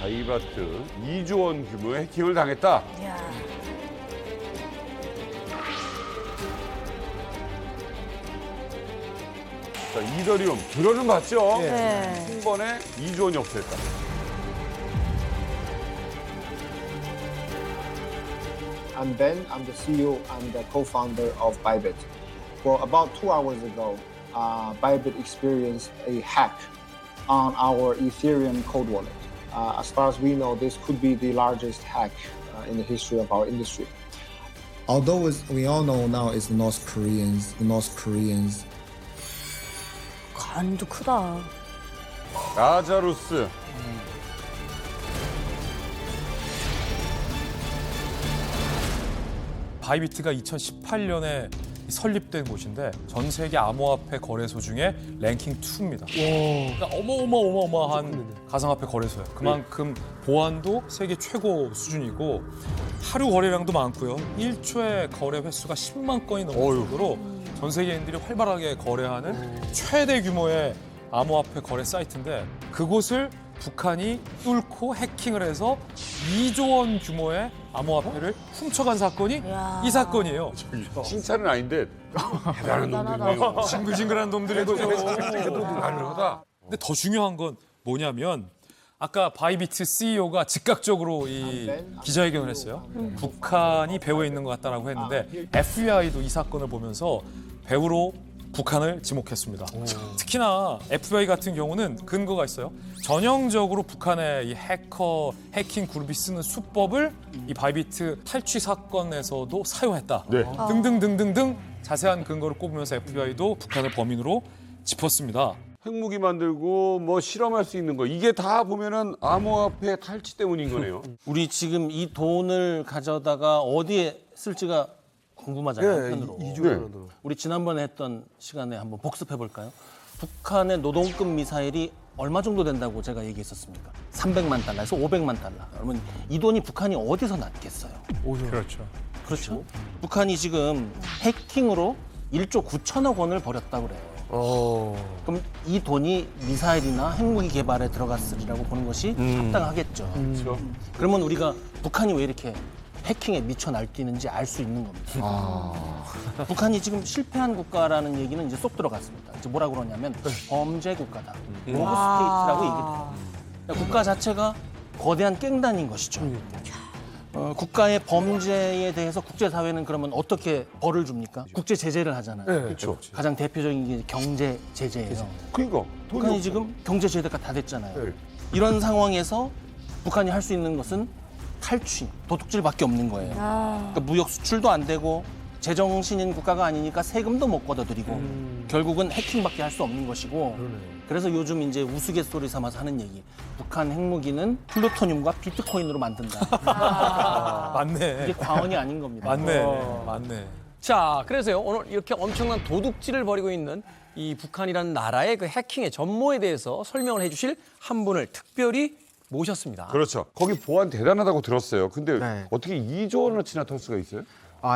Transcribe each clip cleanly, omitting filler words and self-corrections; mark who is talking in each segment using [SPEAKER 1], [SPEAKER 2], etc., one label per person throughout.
[SPEAKER 1] 바이바트 2조 원 규모의 해킹을 당했다.
[SPEAKER 2] 이야.
[SPEAKER 1] 자, 이더리움 들어는 봤죠?
[SPEAKER 2] 네.
[SPEAKER 1] 한 번에 2조 원이 없어졌다.
[SPEAKER 3] I'm Ben. I'm the CEO and the co-founder of Bybit. Well, about 2 hours ago, Bybit experienced a hack on our Ethereum cold wallet. As far as we know, this could be the largest hack in the history of our industry.
[SPEAKER 4] Although we all know now it's the North Koreans.
[SPEAKER 2] 간도 크다.
[SPEAKER 1] 라자루스.
[SPEAKER 5] 바이비트가 2018년에 설립된 곳인데 전 세계 암호화폐 거래소 중에 랭킹 2입니다. 그러니까 어마어마한 가상화폐 거래소예요. 그만큼 보안도 세계 최고 수준이고 하루 거래량도 많고요. 1초에 거래 횟수가 10만 건이 넘을 정도로 전 세계인들이 활발하게 거래하는 최대 규모의 암호화폐 거래 사이트인데 그곳을 북한이 뚫고 해킹을 해서 2조 원 규모의 암호화폐를 훔쳐간 사건이
[SPEAKER 2] 이야.
[SPEAKER 5] 이 사건이에요.
[SPEAKER 1] 칭찬은 아닌데 대단한 놈들이에요.
[SPEAKER 5] 징글징글한 놈들이죠.
[SPEAKER 1] 해도 가능하다.
[SPEAKER 5] 근데 더 중요한 건 뭐냐면 아까 바이비트 CEO가 즉각적으로 이 기자회견을 했어요. 북한이 배후에 있는 것 같다라고 했는데 FBI도 이 사건을 보면서 배후로 북한을 지목했습니다. 특히나 FBI 같은 경우는 근거가 있어요. 전형적으로 북한의 이 해킹 그룹이 쓰는 수법을 이 바이비트 탈취 사건에서도 사용했다.
[SPEAKER 1] 네.
[SPEAKER 5] 등등등등등 자세한 근거를 꼽으면서 FBI도 북한을 범인으로 짚었습니다.
[SPEAKER 1] 핵무기 만들고 뭐 실험할 수 있는 거 이게 다 보면은 암호화폐 탈취 때문인 거네요.
[SPEAKER 6] 우리 지금 이 돈을 가져다가 어디에 쓸지가 궁금하잖아요. 한편으로.
[SPEAKER 1] 네.
[SPEAKER 6] 우리 지난번에 했던 시간에 한번 복습해 볼까요? 북한의 노동급 미사일이 얼마 정도 된다고 제가 얘기했었습니까? 300만 달러에서 500만 달러. 그러면 이 돈이 북한이 어디서 났겠어요?
[SPEAKER 5] 그렇죠.
[SPEAKER 6] 그렇죠. 북한이 지금 해킹으로 1조 9천억 원을 벌였다고 그래요. 그럼 이 돈이 미사일이나 핵무기 개발에 들어갔으리라고 보는 것이 합당하겠죠.
[SPEAKER 1] 그렇죠.
[SPEAKER 6] 그러면 우리가 북한이 왜 이렇게 해킹에 미쳐 날뛰는지 알 수 있는 겁니다. 북한이 지금 실패한 국가라는 얘기는 이제 쏙 들어갔습니다. 이제 뭐라 그러냐면 범죄 국가다. 로브 스테이트라고 얘기를 해요. 그러니까 국가 자체가 거대한 깽단인 것이죠. 국가의 범죄에 대해서 국제사회는 그러면 어떻게 벌을 줍니까? 국제 제재를 하잖아요.
[SPEAKER 1] 그렇죠.
[SPEAKER 6] 가장 대표적인 게 경제 제재예요.
[SPEAKER 1] 그러니까
[SPEAKER 6] 북한이 지금 경제 제재가 다 됐잖아요.
[SPEAKER 1] 네.
[SPEAKER 6] 이런 상황에서 북한이 할 수 있는 것은 탈취, 도둑질밖에 없는 거예요. 그러니까 무역 수출도 안 되고 제정신인 국가가 아니니까 세금도 못 걷어들이고 결국은 해킹밖에 할 수 없는 것이고 그래서 요즘 이제 우스갯소리 삼아서 하는 얘기 북한 핵무기는 플루토늄과 비트코인으로 만든다.
[SPEAKER 5] 맞네.
[SPEAKER 6] 이게 과언이 아닌 겁니다.
[SPEAKER 5] 맞네.
[SPEAKER 7] 자, 그래서요 오늘 이렇게 엄청난 도둑질을 벌이고 있는 이 북한이라는 나라의 그 해킹의 전모에 대해서 설명을 해주실 한 분을 특별히 모셨습니다.
[SPEAKER 1] 그렇죠. 거기 보안 대단하다고 들었어요. 근데
[SPEAKER 8] 네.
[SPEAKER 1] 어떻게 2조 원어치나 털 수가 있어요?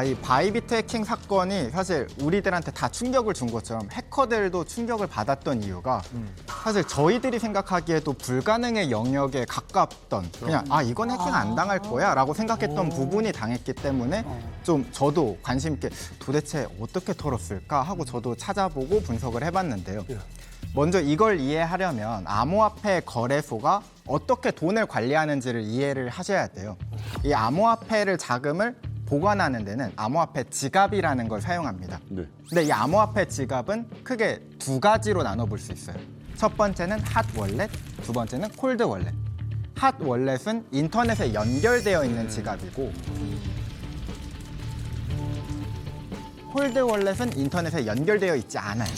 [SPEAKER 8] 이 바이비트 해킹 사건이 사실 우리들한테 다 충격을 준 것처럼 해커들도 충격을 받았던 이유가 사실 저희들이 생각하기에도 불가능의 영역에 가깝던 그냥 이건 해킹 안 당할 거야 라고 생각했던 부분이 당했기 때문에 좀 저도 관심 있게 도대체 어떻게 털었을까 하고 저도 찾아보고 분석을 해봤는데요. 먼저 이걸 이해하려면 암호화폐 거래소가 어떻게 돈을 관리하는지를 이해를 하셔야 돼요. 이 암호화폐를 자금을 보관하는 데는 암호화폐 지갑이라는 걸 사용합니다.
[SPEAKER 1] 네.
[SPEAKER 8] 근데 이 암호화폐 지갑은 크게 두 가지로 나눠볼 수 있어요. 첫 번째는 핫 월렛, 두 번째는 콜드 월렛. 핫 월렛은 인터넷에 연결되어 있는 지갑이고 콜드 월렛은 인터넷에 연결되어 있지 않아요.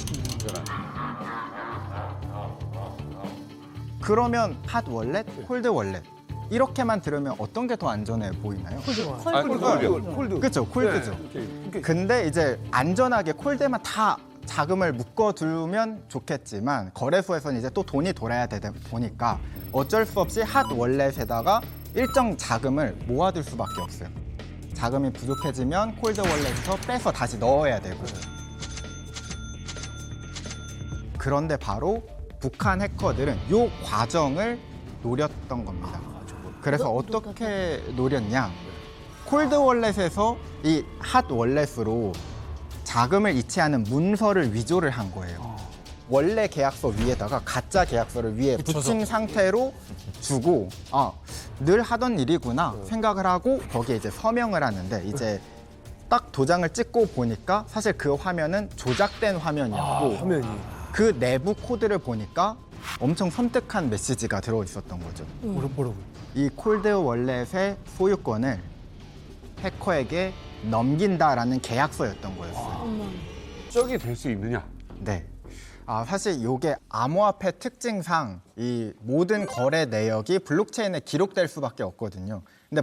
[SPEAKER 8] 그러면 핫 월렛, 콜드 월렛 이렇게만 들으면 어떤 게 더 안전해 보이나요?
[SPEAKER 1] 콜드.
[SPEAKER 8] 그렇죠, 콜드죠. 근데 이제 안전하게 콜드만 다 자금을 묶어두면 좋겠지만 거래소에서는 이제 또 돈이 돌아야 되다 보니까 어쩔 수 없이 핫 월렛에다가 일정 자금을 모아둘 수밖에 없어요. 자금이 부족해지면 콜드 월렛에서 빼서 다시 넣어야 되고. 그런데 바로 북한 해커들은 이 과정을 노렸던 겁니다. 그래서 어떻게 노렸냐? 콜드 월렛에서 이 핫 월렛으로 자금을 이체하는 문서를 위조를 한 거예요. 원래 계약서 위에다가 가짜 계약서를 위에 붙인 상태로 주고 늘 하던 일이구나 생각을 하고 거기에 이제 서명을 하는데 이제 딱 도장을 찍고 보니까 사실 그 화면은 조작된 화면이었고
[SPEAKER 2] 화면이.
[SPEAKER 8] 그 내부 코드를 보니까 엄청 섬뜩한 메시지가 들어 있었던 거죠.
[SPEAKER 2] 뭐라고?
[SPEAKER 8] 이 콜드 월렛의 소유권을 해커에게 넘긴다라는 계약서였던 거였어요.
[SPEAKER 1] 적이 될 수 있느냐?
[SPEAKER 8] 네. 사실 이게 암호화폐 특징상 이 모든 거래 내역이 블록체인에 기록될 수밖에 없거든요. 근데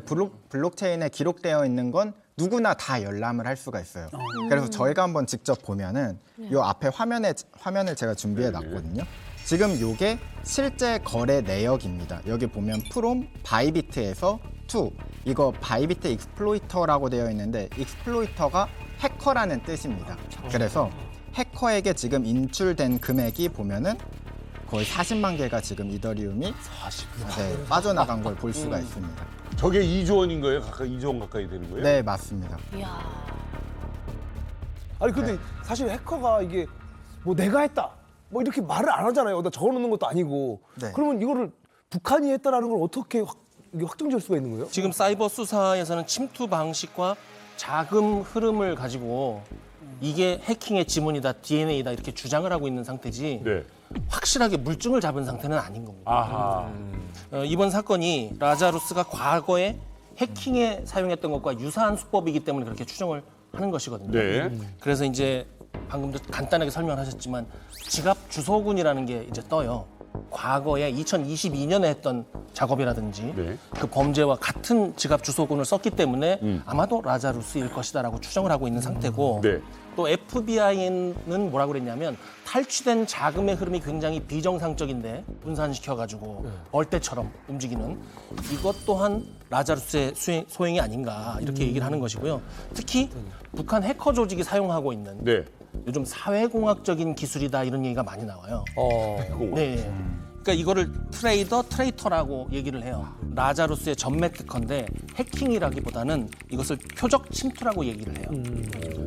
[SPEAKER 8] 블록체인에 기록되어 있는 건 누구나 다 열람을 할 수가 있어요. 그래서 저희가 한번 직접 보면은 이 앞에 화면을 제가 준비해 놨거든요. 지금 이게 실제 거래 내역입니다. 여기 보면 from 바이비트에서 to 이거 바이비트 익스플로이터라고 되어 있는데 익스플로이터가 해커라는 뜻입니다. 그래서 해커에게 지금 인출된 금액이 보면은 거의 40만 개가 지금 이더리움이 빠져나간 걸 볼 수가 있습니다.
[SPEAKER 1] 저게 2조 원인 거예요? 가까이 2조 원 가까이 되는 거예요?
[SPEAKER 8] 네, 맞습니다.
[SPEAKER 2] 아니 근데 사실 해커가 이게 뭐 내가 했다 뭐 이렇게 말을 안 하잖아요. 나 적어놓는 것도 아니고.
[SPEAKER 8] 네.
[SPEAKER 2] 그러면 이거를 북한이 했다라는 걸 어떻게 이게 확정지을 수가 있는 거예요?
[SPEAKER 6] 지금 사이버 수사에서는 침투 방식과 자금 흐름을 가지고 이게 해킹의 지문이다, DNA다 이렇게 주장을 하고 있는 상태지
[SPEAKER 1] 네.
[SPEAKER 6] 확실하게 물증을 잡은 상태는 아닌 겁니다.
[SPEAKER 1] 아하.
[SPEAKER 6] 이번 사건이 라자루스가 과거에 해킹에 사용했던 것과 유사한 수법이기 때문에 그렇게 추정을 하는 것이거든요.
[SPEAKER 1] 네.
[SPEAKER 6] 그래서 이제 방금도 간단하게 설명을 하셨지만 지갑 주소군이라는 게 이제 떠요. 과거에 2022년에 했던 작업이라든지
[SPEAKER 1] 네.
[SPEAKER 6] 그 범죄와 같은 지갑 주소군을 썼기 때문에 아마도 라자루스일 것이다라고 추정을 하고 있는 상태고
[SPEAKER 1] 네.
[SPEAKER 6] 또 FBI는 뭐라고 그랬냐면 탈취된 자금의 흐름이 굉장히 비정상적인데 분산시켜가지고 벌떼처럼 움직이는 이것 또한 라자루스의 소행이 아닌가 이렇게 얘기를 하는 것이고요. 특히 북한 해커 조직이 사용하고 있는
[SPEAKER 1] 네.
[SPEAKER 6] 요즘 사회공학적인 기술이다 이런 얘기가 많이 나와요. 네. 그러니까 이거를 트레이터라고 얘기를 해요. 라자루스의 전매 특허인데 해킹이라기보다는 이것을 표적 침투라고 얘기를 해요.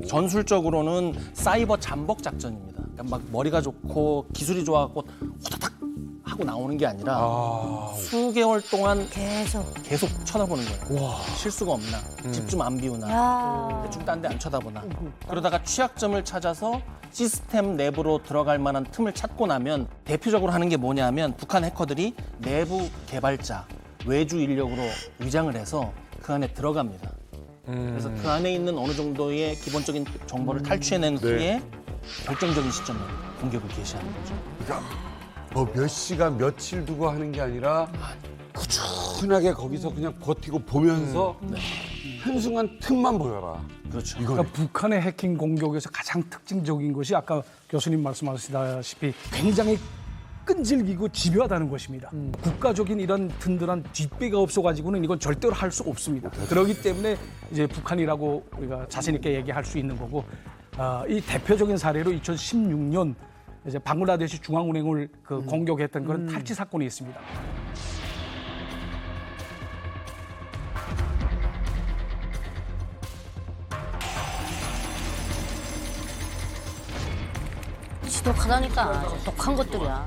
[SPEAKER 6] 전술적으로는 사이버 잠복 작전입니다. 그러니까 막 머리가 좋고 기술이 좋아갖고 호다닥 하고 나오는 게 아니라 수개월 동안 계속 쳐다보는 거예요. 실수가 없나, 집 좀 안 비우나, 대충 딴 데 안 쳐다보나. 그러다가 취약점을 찾아서 시스템 내부로 들어갈 만한 틈을 찾고 나면 대표적으로 하는 게 뭐냐면 북한 해커들이 내부 개발자, 외주 인력으로 위장을 해서 그 안에 들어갑니다. 그래서 그 안에 있는 어느 정도의 기본적인 정보를 탈취해낸 후에 결정적인 시점에 공격을 개시하는 거죠.
[SPEAKER 1] 뭐 몇 시간 며칠 두고 하는 게 아니라 꾸준하게 거기서 그냥 버티고 보면서 한순간 틈만 보여라.
[SPEAKER 6] 그렇죠.
[SPEAKER 2] 그러니까 북한의 해킹 공격에서 가장 특징적인 것이 아까 교수님 말씀하시다시피 굉장히 끈질기고 집요하다는 것입니다. 국가적인 이런 든든한 뒷배가 없어가지고는 이건 절대로 할 수가 없습니다. 그렇기 때문에 이제 북한이라고 우리가 자신 있게 얘기할 수 있는 거고 이 대표적인 사례로 2016년 이제 방글라데시 중앙은행을 공격했던 그런 탈취 사건이 있습니다.
[SPEAKER 9] 지독하다니까. 독한 것들이야.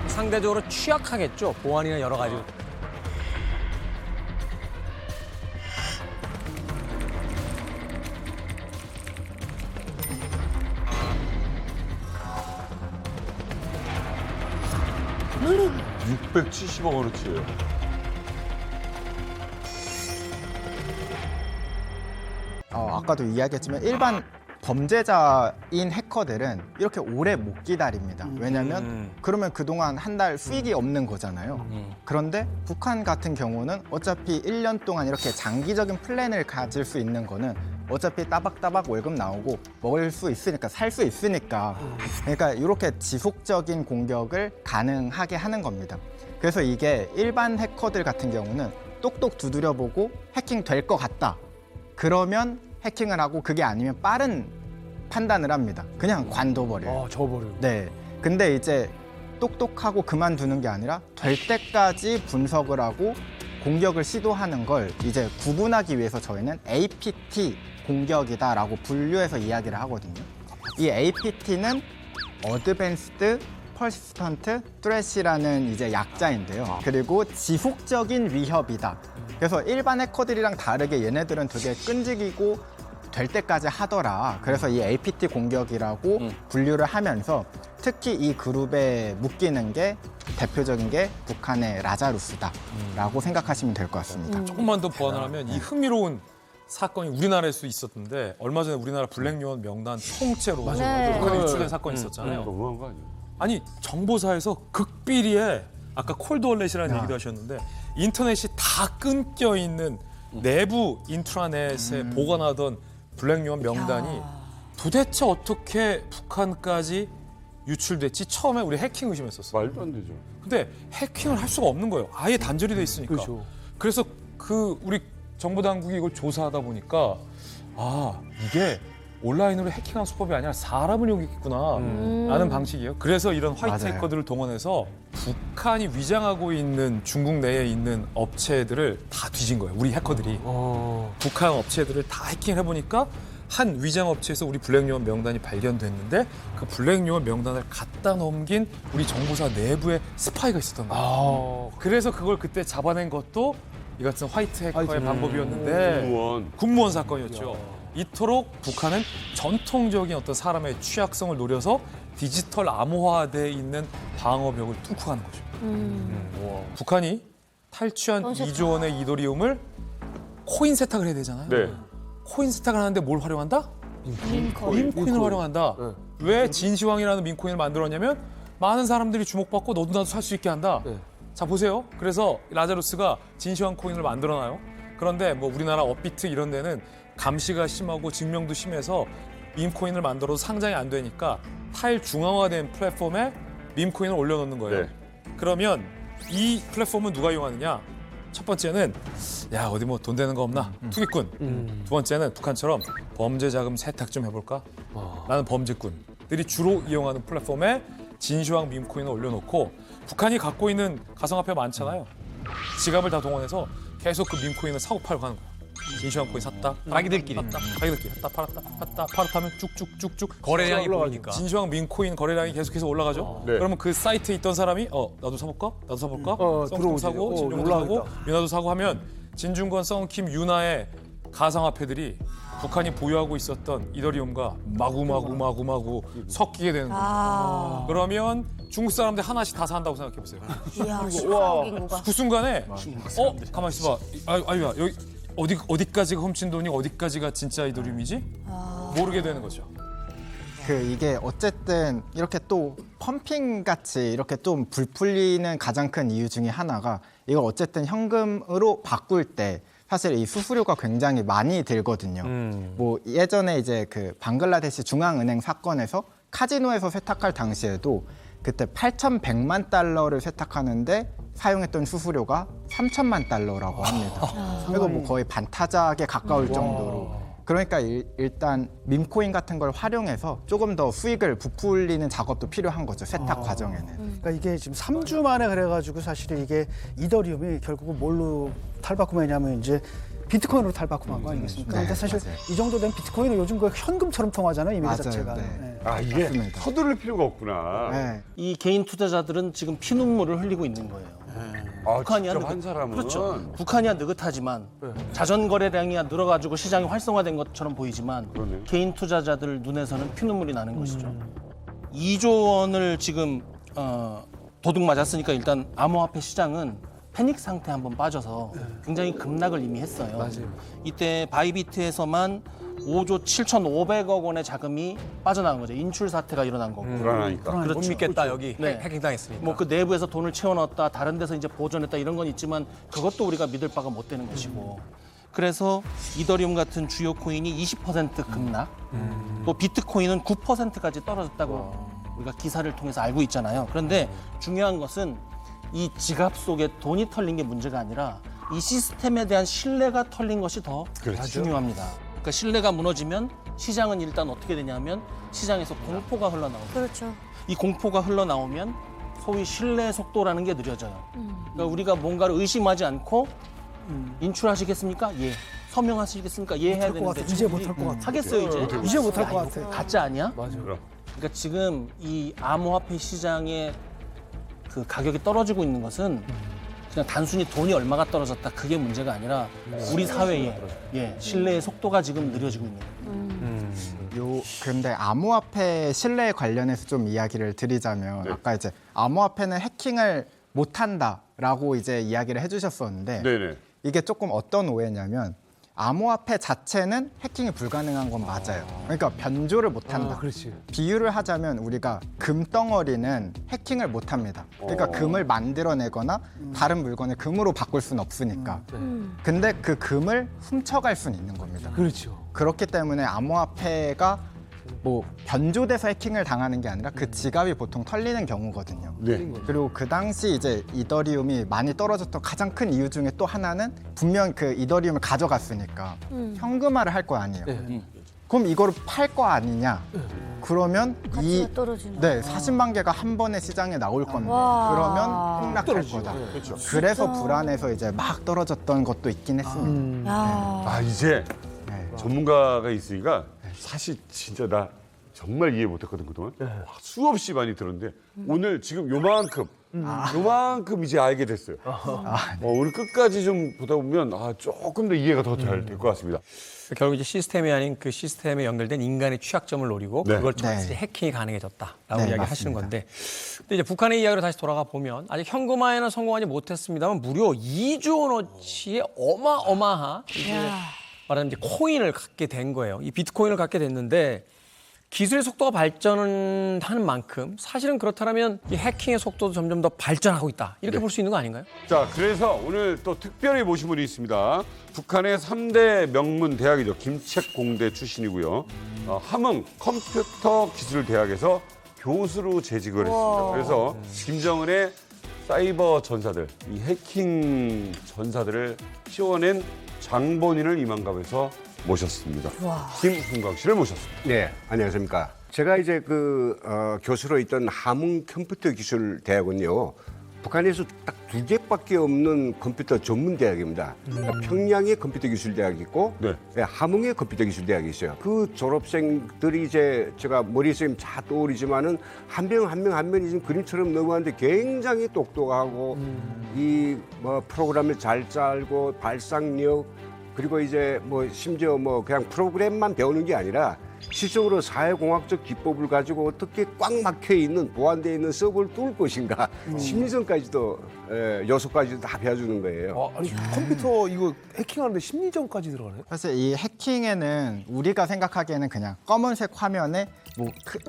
[SPEAKER 7] 상대적으로 취약하겠죠. 보안이나 여러 가지.
[SPEAKER 1] 음. 670억 원어치예요.
[SPEAKER 8] 아까도 이야기했지만 일반 범죄자인 해커들은 이렇게 오래 못 기다립니다. 왜냐하면 그러면 그동안 한 달 수익이 없는 거잖아요. 그런데 북한 같은 경우는 어차피 1년 동안 이렇게 장기적인 플랜을 가질 수 있는 거는 어차피 따박따박 월급 나오고 먹을 수 있으니까 살 수 있으니까 그러니까 이렇게 지속적인 공격을 가능하게 하는 겁니다. 그래서 이게 일반 해커들 같은 경우는 똑똑 두드려보고 해킹 될 것 같다. 그러면 해킹을 하고 그게 아니면 빠른 판단을 합니다. 그냥 관둬버려요.
[SPEAKER 2] 저버려요.
[SPEAKER 8] 네. 근데 이제 똑똑하고 그만두는 게 아니라 될 때까지 분석을 하고 공격을 시도하는 걸 이제 구분하기 위해서 저희는 APT 공격이다라고 분류해서 이야기를 하거든요. 이 APT는 Advanced Persistent Threat이라는 이제 약자인데요. 그리고 지속적인 위협이다. 그래서 일반 해커들이랑 다르게 얘네들은 되게 끈질기고 될 때까지 하더라. 그래서 이 APT 공격이라고 분류를 하면서 특히 이 그룹에 묶이는 게 대표적인 게 북한의 라자루스다라고 생각하시면 될 것 같습니다.
[SPEAKER 5] 조금만 더 보완을 하면 이 흥미로운 사건이 우리나라에서 있었는데 얼마 전에 우리나라 블랙요원 명단 통째로 북한이 유출된 사건이 있었잖아요.
[SPEAKER 1] 너무한 거 아니에요?
[SPEAKER 5] 아니 정보사에서 극비리에 아까 콜드월렛이라는 얘기도 하셨는데 인터넷이 다 끊겨 있는 내부 인트라넷에 보관하던 블랙요원 명단이 도대체 어떻게 북한까지 유출됐지 처음에 우리 해킹 의심했었어.
[SPEAKER 1] 말도 안 되죠.
[SPEAKER 5] 근데 해킹을 할 수가 없는 거예요. 아예 단절이 돼 있으니까. 그래서 그 우리 정보 당국이 이걸 조사하다 보니까 아 이게 온라인으로 해킹한 수법이 아니라 사람을 이용했구나 라는 방식이에요. 그래서 이런 화이트
[SPEAKER 8] 맞아요.
[SPEAKER 5] 해커들을 동원해서 북한이 위장하고 있는 중국 내에 있는 업체들을 다 뒤진 거예요. 우리 해커들이. 북한 업체들을 다 해킹을 해보니까 한 위장 업체에서 우리 블랙요원 명단이 발견됐는데 그 블랙요원 명단을 갖다 넘긴 우리 정보사 내부에 스파이가 있었던 거예요. 그래서 그걸 그때 잡아낸 것도 이 같은 화이트 해커의 방법이었는데 군무원 사건이었죠. 이토록 북한은 전통적인 어떤 사람의 취약성을 노려서 디지털 암호화되어 있는 방어벽을 뚫고 가는 거죠. 북한이 탈취한 2조 원의 이더리움을 코인 세탁을 해야 되잖아요.
[SPEAKER 1] 네.
[SPEAKER 5] 코인 세탁을 하는데 뭘 활용한다? 민코인을 활용한다. 왜 진시황이라는 민코인을 만들었냐면 많은 사람들이 주목받고 너도 나도 살 수 있게 한다. 자 보세요. 그래서 라자루스가 진시황 코인을 만들어놔요. 그런데 뭐 우리나라 업비트 이런 데는 감시가 심하고 증명도 심해서 밈코인을 만들어도 상장이 안 되니까 탈중앙화된 플랫폼에 밈코인을 올려놓는 거예요.
[SPEAKER 1] 네.
[SPEAKER 5] 그러면 이 플랫폼은 누가 이용하느냐? 첫 번째는 야 어디 뭐 돈 되는 거 없나? 투기꾼. 두 번째는 북한처럼 범죄 자금 세탁 좀 해볼까? 라는 범죄꾼들이 주로 이용하는 플랫폼에 진시황 밈코인을 올려놓고 북한이 갖고 있는 가상화폐가 많잖아요. 지갑을 다 동원해서 계속 그 밈코인을 사고 팔고 하는 거예요. 진시황 코인 샀다.
[SPEAKER 7] 자기들끼리.
[SPEAKER 5] 자기들끼리 샀다 팔았다 샀다 팔았다면 쭉쭉쭉쭉
[SPEAKER 7] 거래량이 보이니까.
[SPEAKER 5] 진시황 밈코인 거래량이 계속해서 올라가죠.
[SPEAKER 1] 네.
[SPEAKER 5] 그러면 그 사이트에 있던 사람이 나도 사볼까? 나도 사볼까? 썬킴
[SPEAKER 2] 들어오지.
[SPEAKER 5] 사고 진중권도 사고 유나도 사고 하면 진중권, 썬킴, 유나의 가상화폐들이 북한이 보유하고 있었던 이더리움과 마구 섞이게 되는 거죠. 그러면 중국 사람들 하나씩 다 산다고 생각해 보세요.
[SPEAKER 9] 이야, 시각 인구가.
[SPEAKER 5] 그 순간에 가만 있어봐. 아유야 여기 어디까지가 훔친 돈이 어디까지가 진짜 이더리움이지? 모르게 되는 거죠.
[SPEAKER 8] 이게 어쨌든 이렇게 또 펌핑 같이 이렇게 좀 불풀리는 가장 큰 이유 중에 하나가 이걸 어쨌든 현금으로 바꿀 때 사실 이 수수료가 굉장히 많이 들거든요. 뭐 예전에 이제 그 방글라데시 중앙은행 사건에서 카지노에서 세탁할 당시에도 그때 8,100만 달러를 세탁하는데 사용했던 수수료가 3천만 달러라고 합니다. 그래서 뭐 거의 반타작에 가까울 정도로. 그러니까 일단 밈코인 같은 걸 활용해서 조금 더 수익을 부풀리는 작업도 필요한 거죠. 세탁 과정에는.
[SPEAKER 2] 그러니까 이게 지금 3주 만에 그래가지고 사실 이게 이더리움이 결국은 뭘로 탈바꿈했냐면 이제 비트코인으로 탈바꿈한 거 아니겠습니까?
[SPEAKER 8] 네,
[SPEAKER 2] 근데 사실
[SPEAKER 8] 맞아요.
[SPEAKER 2] 이 정도 된 비트코인은 요즘 그 현금처럼 통하잖아요, 이미지
[SPEAKER 8] 맞아요,
[SPEAKER 2] 자체가.
[SPEAKER 8] 네.
[SPEAKER 2] 네.
[SPEAKER 1] 아 이게
[SPEAKER 8] 맞습니다.
[SPEAKER 1] 서두를 필요가 없구나.
[SPEAKER 8] 네.
[SPEAKER 6] 이 개인 투자자들은 지금 피눈물을 흘리고 있는 거예요.
[SPEAKER 1] 아
[SPEAKER 6] 북한이야,
[SPEAKER 1] 직접 한 사람은
[SPEAKER 6] 그렇죠. 북한이야 느긋하지만 자전 거래량이야 늘어가지고 시장이 활성화된 것처럼 보이지만
[SPEAKER 1] 그러네.
[SPEAKER 6] 개인 투자자들 눈에서는 피눈물이 나는 것이죠. 2조 원을 지금 도둑 맞았으니까 일단 암호화폐 시장은 패닉 상태 한번 빠져서 굉장히 급락을 이미 했어요. 이때 바이비트에서만 5조 7,500억 원의 자금이 빠져나간 거죠. 인출 사태가 일어난 거고.
[SPEAKER 1] 불안하니까.
[SPEAKER 6] 그렇죠.
[SPEAKER 7] 못 믿겠다 여기
[SPEAKER 6] 네.
[SPEAKER 7] 해킹당했으니까.
[SPEAKER 6] 뭐 그 내부에서 돈을 채워넣었다, 다른 데서 이제 보존했다 이런 건 있지만 그것도 우리가 믿을 바가 못 되는 것이고. 그래서 이더리움 같은 주요 코인이 20% 급락, 또 비트코인은 9%까지 떨어졌다고 우리가 기사를 통해서 알고 있잖아요. 그런데 중요한 것은 이 지갑 속에 돈이 털린 게 문제가 아니라 이 시스템에 대한 신뢰가 털린 것이 더 중요합니다. 그러니까 신뢰가 무너지면 시장은 일단 어떻게 되냐면 시장에서 공포가 흘러나옵니다.
[SPEAKER 9] 그렇죠.
[SPEAKER 6] 이 공포가 흘러나오면 소위 신뢰 속도라는 게 느려져요. 그러니까 우리가 뭔가를 의심하지 않고 인출하시겠습니까? 예. 서명하시겠습니까? 예 해야 되는데
[SPEAKER 2] 이제 못할 것 같아.
[SPEAKER 6] 하겠어요 이제.
[SPEAKER 2] 이제 못할 것
[SPEAKER 6] 야,
[SPEAKER 2] 같아.
[SPEAKER 6] 이거 가짜 아니야?
[SPEAKER 5] 맞아요.
[SPEAKER 6] 그러니까 지금 이 암호화폐 시장의 그 가격이 떨어지고 있는 것은 그냥 단순히 돈이 얼마가 떨어졌다 그게 문제가 아니라 우리 사회의 신뢰의 속도가 지금 느려지고 있는 거예요.
[SPEAKER 8] 근데 암호화폐 신뢰에 관련해서 좀 이야기를 드리자면 아까 이제 암호화폐는 해킹을 못한다라고 이제 이야기를 해주셨었는데
[SPEAKER 1] 네네.
[SPEAKER 8] 이게 조금 어떤 오해냐면 암호화폐 자체는 해킹이 불가능한 건 맞아요. 그러니까 변조를 못한다. 비유를 하자면 우리가 금덩어리는 해킹을 못합니다. 그러니까 금을 만들어내거나 다른 물건을 금으로 바꿀 수는 없으니까. 근데 그 금을 훔쳐갈 수는 있는 겁니다.
[SPEAKER 2] 그렇죠.
[SPEAKER 8] 그렇기 때문에 암호화폐가 뭐 변조돼서 해킹을 당하는 게 아니라 그 지갑이 보통 털리는 경우거든요.
[SPEAKER 1] 네.
[SPEAKER 8] 그리고 그 당시 이제 이더리움이 많이 떨어졌던 가장 큰 이유 중에 또 하나는 분명 그 이더리움을 가져갔으니까 현금화를 할 거 아니에요. 그럼 이거를 팔 거 아니냐? 그러면 이
[SPEAKER 9] 가치가 떨어지는.
[SPEAKER 8] 네, 40만 개가 한 번에 시장에 나올 건데
[SPEAKER 9] 와.
[SPEAKER 8] 그러면 폭락할 거다. 그래서 불안해서 이제 막 떨어졌던 것도 있긴 했습니다.
[SPEAKER 9] 야.
[SPEAKER 1] 아 이제
[SPEAKER 8] 네.
[SPEAKER 1] 전문가가 있으니까 사실 진짜 나 정말 이해 못했거든 그동안. 수없이 많이 들었는데 오늘 지금 요만큼 이제 알게 됐어요. 오늘 끝까지 좀 보다 보면 조금 더 이해가 더 잘 될 것 같습니다.
[SPEAKER 7] 결국 이제 시스템이 아닌 그 시스템에 연결된 인간의 취약점을 노리고
[SPEAKER 1] 네.
[SPEAKER 7] 그걸 통해서
[SPEAKER 8] 네.
[SPEAKER 7] 해킹이 가능해졌다라고
[SPEAKER 8] 네,
[SPEAKER 7] 이야기하시는
[SPEAKER 8] 맞습니다.
[SPEAKER 7] 건데, 근데 이제 북한의 이야기로 다시 돌아가 보면 아직 현금화에는 성공하지 못했습니다만 무려 2조 원어치의 어마어마한 이제 말하자면 이제 코인을 갖게 된 거예요. 이 비트코인을 갖게 됐는데 기술의 속도가 발전하는 만큼 사실은 그렇다면 이 해킹의 속도도 점점 더 발전하고 있다. 이렇게 볼 수 있는 거 아닌가요?
[SPEAKER 1] 자, 그래서 오늘 또 특별히 모신 분이 있습니다. 북한의 3대 명문 대학이죠. 김책공대 출신이고요. 함흥 컴퓨터 기술대학에서 교수로 재직을 했습니다. 그래서 김정은의 사이버 전사들, 이 해킹 전사들을 씌워낸 장본인을 이만갑에서 모셨습니다. 김훈광 씨를 모셨습니다.
[SPEAKER 10] 네, 안녕하십니까. 제가 이제 교수로 있던 함흥 컴퓨터 기술 대학은요, 북한에서 딱 2개밖에 없는 컴퓨터 전문 대학입니다. 평양의 컴퓨터 기술 대학이 있고,
[SPEAKER 1] 네.
[SPEAKER 10] 함흥의 컴퓨터 기술 대학이 있어요. 그 졸업생들이 이제 제가 머릿속에 다 떠오르지만은 한 명 한 명이 지금 그림처럼 넘어가는데 굉장히 똑똑하고 이 프로그램을 잘 짜고 발상력 그리고 이제 심지어 그냥 프로그램만 배우는 게 아니라 실적으로 사회공학적 기법을 가지고 어떻게 꽉 막혀 있는 보완되어 있는 서버를 뚫을 것인가 심리전까지도 요소까지도 다 배워주는 거예요.
[SPEAKER 11] 아니 컴퓨터 이거 해킹하는데 심리전까지 들어가네.
[SPEAKER 8] 사실 이 해킹에는 우리가 생각하기에는 그냥 검은색 화면에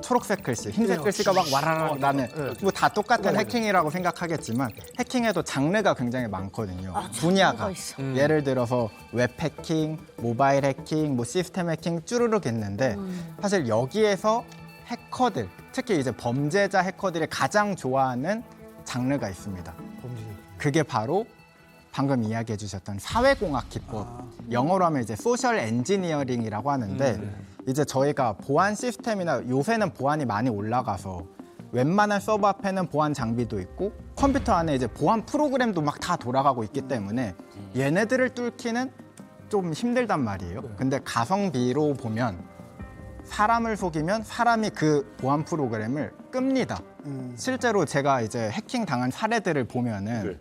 [SPEAKER 8] 초록색 글씨, 흰색 글씨가 막 와라락 나는 다 똑같은 해킹이라고 생각하겠지만 해킹에도 장르가 굉장히 많거든요. 분야가 예를 들어서 웹 해킹, 모바일 해킹, 시스템 해킹 쭈루룩 있는데 사실 여기에서 해커들, 특히 이제 범죄자 해커들이 가장 좋아하는 장르가 있습니다. 그게 바로 방금 이야기해 주셨던 사회공학 기법, 영어로 하면 이제 소셜 엔지니어링이라고 하는데 이제 저희가 보안 시스템이나 요새는 보안이 많이 올라가서 웬만한 서버 앞에는 보안 장비도 있고 컴퓨터 안에 이제 보안 프로그램도 막 다 돌아가고 있기 때문에 얘네들을 뚫기는 좀 힘들단 말이에요. 근데 가성비로 보면 사람을 속이면 사람이 그 보안 프로그램을 끕니다. 실제로 제가 이제 해킹 당한 사례들을 보면은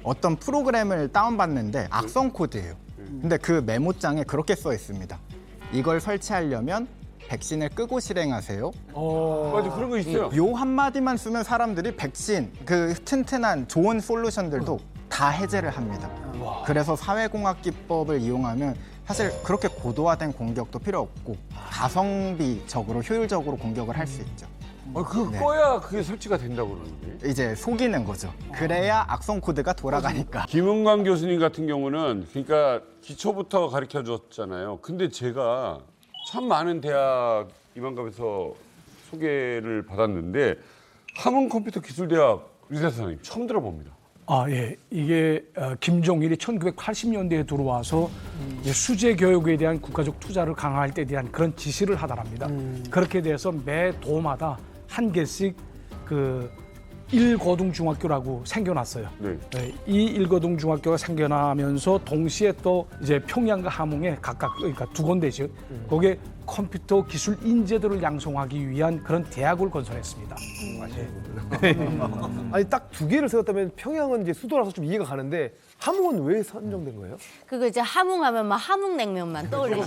[SPEAKER 8] 어떤 프로그램을 다운받는데 악성 코드예요. 근데 그 메모장에 그렇게 써 있습니다. 이걸 설치하려면 백신을 끄고 실행하세요.
[SPEAKER 1] 맞아, 그런 거 있어요.
[SPEAKER 8] 요 한마디만 쓰면 사람들이 백신, 그 튼튼한 좋은 솔루션들도 다 해제를 합니다. 그래서 사회공학 기법을 이용하면 사실 그렇게 고도화된 공격도 필요 없고 가성비적으로 효율적으로 공격을 할 수 있죠.
[SPEAKER 1] 꺼야 그게 설치가 된다고 그러는데.
[SPEAKER 8] 이제 속이는 거죠. 그래야 악성 코드가 돌아가니까.
[SPEAKER 1] 김은광 교수님 같은 경우는 그러니까 기초부터 가르쳐 줬잖아요. 근데 제가 참 많은 대학 이만갑에서 소개를 받았는데 함흥 컴퓨터 기술대학 의사 선생님 처음 들어봅니다.
[SPEAKER 2] 예. 이게 김종일이 1980년대에 들어와서 이제 수재 교육에 대한 국가적 투자를 강화할 때 대한 그런 지시를 하더랍니다. 그렇게 돼서 매 도마다 한 개씩 그 일거둥중학교라고 생겨났어요.
[SPEAKER 1] 네.
[SPEAKER 2] 네, 이 일거둥중학교가 생겨나면서 동시에 또 이제 평양과 함흥에 각각 그러니까 두 군데죠. 거기에 컴퓨터 기술 인재들을 양성하기 위한 그런 대학을 건설했습니다.
[SPEAKER 11] 아니 딱 두 개를 세웠다면 평양은 이제 수도라서 좀 이해가 가는데 함흥은 왜 선정된 거예요?
[SPEAKER 9] 그거 이제 함흥하면 막 함흥냉면만 떠올리죠.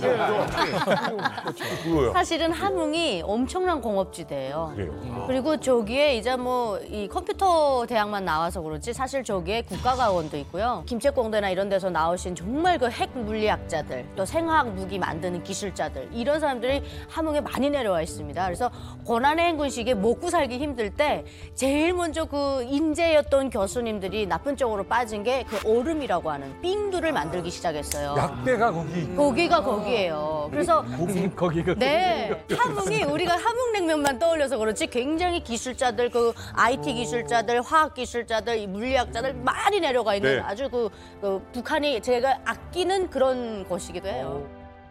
[SPEAKER 1] 그거요.
[SPEAKER 9] 사실은 함흥이 엄청난 공업지대예요.
[SPEAKER 1] 그래요.
[SPEAKER 9] 그리고 저기에 이제 뭐 이 컴퓨터 대학만 나와서 그렇지 사실 저기에 국가과학원도 있고요. 김책공대나 이런 데서 나오신 정말 그 핵 물리학자들 또 생화학 무기 만드는 기술자들 이런 사람들이 함흥에 많이 내려와 있습니다. 그래서 고난의 행군 시기에 먹고 살기 힘들 때 제일 먼저 그 인재였던 교수님들이 나쁜 쪽으로 빠진 게 그 얼음이라고 하는 빙두를 만들기 시작했어요.
[SPEAKER 1] 약대가 거기.
[SPEAKER 9] 거기가 거기예요. 그래서
[SPEAKER 2] 거기가
[SPEAKER 9] 네, 함흥이 우리가 함흥냉면만 떠올려서 그렇지 굉장히 기술자들, 그 IT 기술자들, 화학 기술자들, 이 물리학자들 많이 내려가 있는
[SPEAKER 1] 네.
[SPEAKER 9] 아주 그 북한이 제가 아끼는 그런 곳이기도 해요.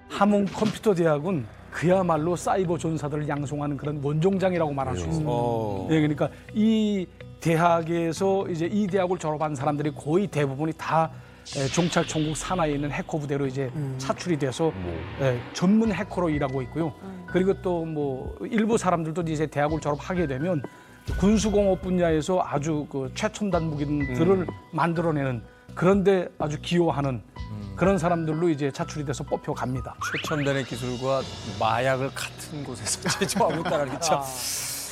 [SPEAKER 2] 함흥 컴퓨터 대학은 그야말로 사이버 전사들을 양성하는 그런 원종장이라고 말할 수 있습니다. 네, 그러니까 이 대학에서 이제 이 대학을 졸업한 사람들이 거의 대부분이 다 종찰 총국 산하에 있는 해커 부대로 이제 차출이 돼서 전문 해커로 일하고 있고요. 그리고 또 뭐 일부 사람들도 이제 대학을 졸업하게 되면 군수공업 분야에서 아주 그 최첨단 무기들을 만들어내는 그런데 아주 기여하는 그런 사람들로 이제 차출이 돼서 뽑혀갑니다.
[SPEAKER 7] 최첨단의 기술과 마약을 같은 곳에서 제조하고 있다는 게 참.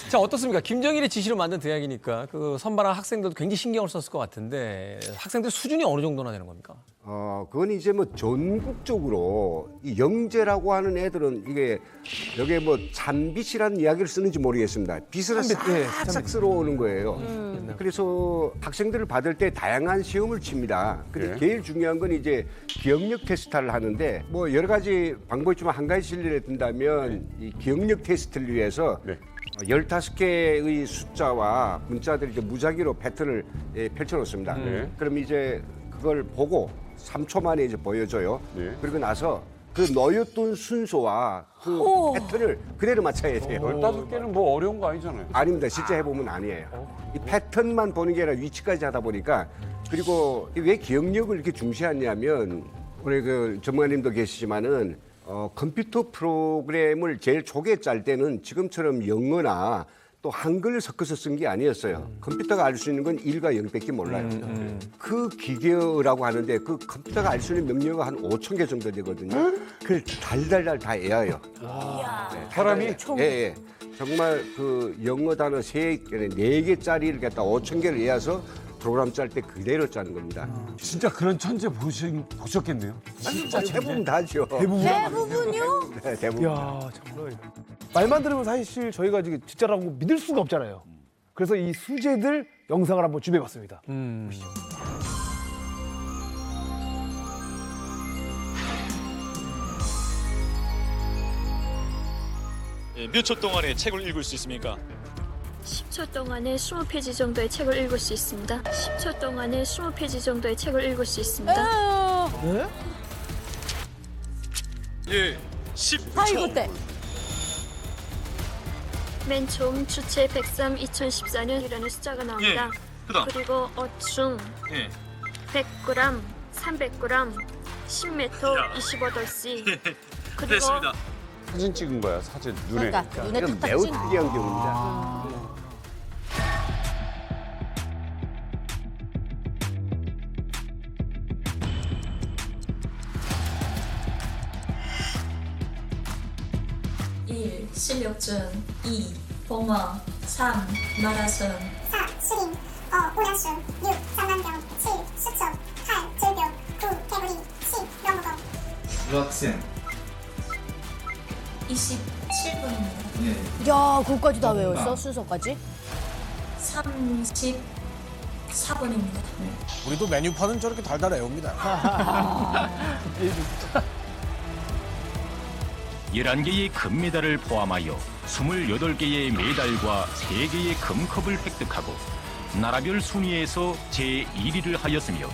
[SPEAKER 7] 자, 어떻습니까? 김정일의 지시로 만든 대학이니까 그 선발한 학생들도 굉장히 신경을 썼을 것 같은데 학생들 수준이 어느 정도나 되는 겁니까?
[SPEAKER 10] 그건 이제 뭐 전국적으로 이 영재라고 하는 애들은 이게 여기에 뭐 잔빛이라는 이야기를 쓰는지 모르겠습니다. 빛을 싹싹 쓸어오는 거예요. 그래서 학생들을 받을 때 다양한 시험을 칩니다. 근데
[SPEAKER 1] 네.
[SPEAKER 10] 제일 중요한 건 이제 기억력 테스트를 하는데 뭐 여러 가지 방법이 있지만 한 가지 실례를 든다면 이 기억력 테스트를 위해서
[SPEAKER 1] 네.
[SPEAKER 10] 15개의 숫자와 문자들을 이제 무작위로 패턴을 펼쳐놓습니다.
[SPEAKER 1] 네.
[SPEAKER 10] 그럼 이제 그걸 보고 3초 만에 이제 보여줘요.
[SPEAKER 1] 네.
[SPEAKER 10] 그리고 나서 그 넣었던 순서와 그 패턴을 그대로 맞춰야 돼요.
[SPEAKER 1] 15개는 뭐 어려운 거 아니잖아요.
[SPEAKER 10] 아닙니다. 실제 해보면 아니에요. 이 패턴만 보는 게 아니라 위치까지 하다 보니까 그리고 왜 기억력을 이렇게 중시하냐면 우리 그 전문가님도 계시지만은 컴퓨터 프로그램을 제일 초기에 짤 때는 지금처럼 영어나 또 한글을 섞어서 쓴 게 아니었어요. 컴퓨터가 알 수 있는 건 1과 0밖에 몰라요. 그 기계라고 하는데 그 컴퓨터가 알 수 있는 명령어가 한 5,000개 정도 되거든요. 그걸 달달달 다 외워요. 네,
[SPEAKER 1] 사람이?
[SPEAKER 10] 예. 정말 그 영어 단어 4개짜리를 갖다 5,000개를 외워서 프로그램 짤 때 그대로 짜는 겁니다.
[SPEAKER 1] 진짜 그런 천재 보셨겠네요.
[SPEAKER 10] 진짜 대부분 다죠.
[SPEAKER 9] 대부분요?
[SPEAKER 10] 네, 대부분.
[SPEAKER 11] 이야 정말 말만 들으면 사실 저희가 지금 진짜라고 믿을 수가 없잖아요. 그래서 이 수재들 영상을 한번 준비해봤습니다. 보시죠.
[SPEAKER 12] 몇 초 동안에 책을 읽을 수 있습니까?
[SPEAKER 13] 10초 동안에 20페이지 정도의 책을 읽을 수 있습니다. 10초 동안에 20페이지 정도의 책을 읽을 수 있습니다.
[SPEAKER 12] 예, 10초.
[SPEAKER 9] 아이고 때.
[SPEAKER 13] 맨 처음 주체 103 2014년이라는 숫자가 나옵니다.
[SPEAKER 12] 그다음.
[SPEAKER 13] 그리고 어충
[SPEAKER 12] 예.
[SPEAKER 13] 100g, 300g, 10m, 25돌씨. 그리고
[SPEAKER 12] 됐습니다.
[SPEAKER 1] 사진 찍은 거야, 사진. 눈에.
[SPEAKER 9] 그러니까 눈에
[SPEAKER 10] 이건
[SPEAKER 9] 탁탁
[SPEAKER 10] 매우
[SPEAKER 9] 찍.
[SPEAKER 10] 특이한 경우입니다.
[SPEAKER 13] 일 실력증, 2 봉어, 3 마라손,
[SPEAKER 14] 4. 수림 5. 오락술 6. 상만경 7. 수첩 8. 절벽 9. 개구리 10. 명무공
[SPEAKER 15] 유학생
[SPEAKER 13] 27분입니다.
[SPEAKER 9] 야, 그것까지 다 외웠어? 순서까지?
[SPEAKER 13] 34분입니다.
[SPEAKER 11] 우리도 메뉴판은 저렇게 달달 외웁니다.
[SPEAKER 16] 11개의 금메달을 포함하여 28개의 메달과 3개의 금컵을 획득하고 나라별 순위에서 제1위를 하였으며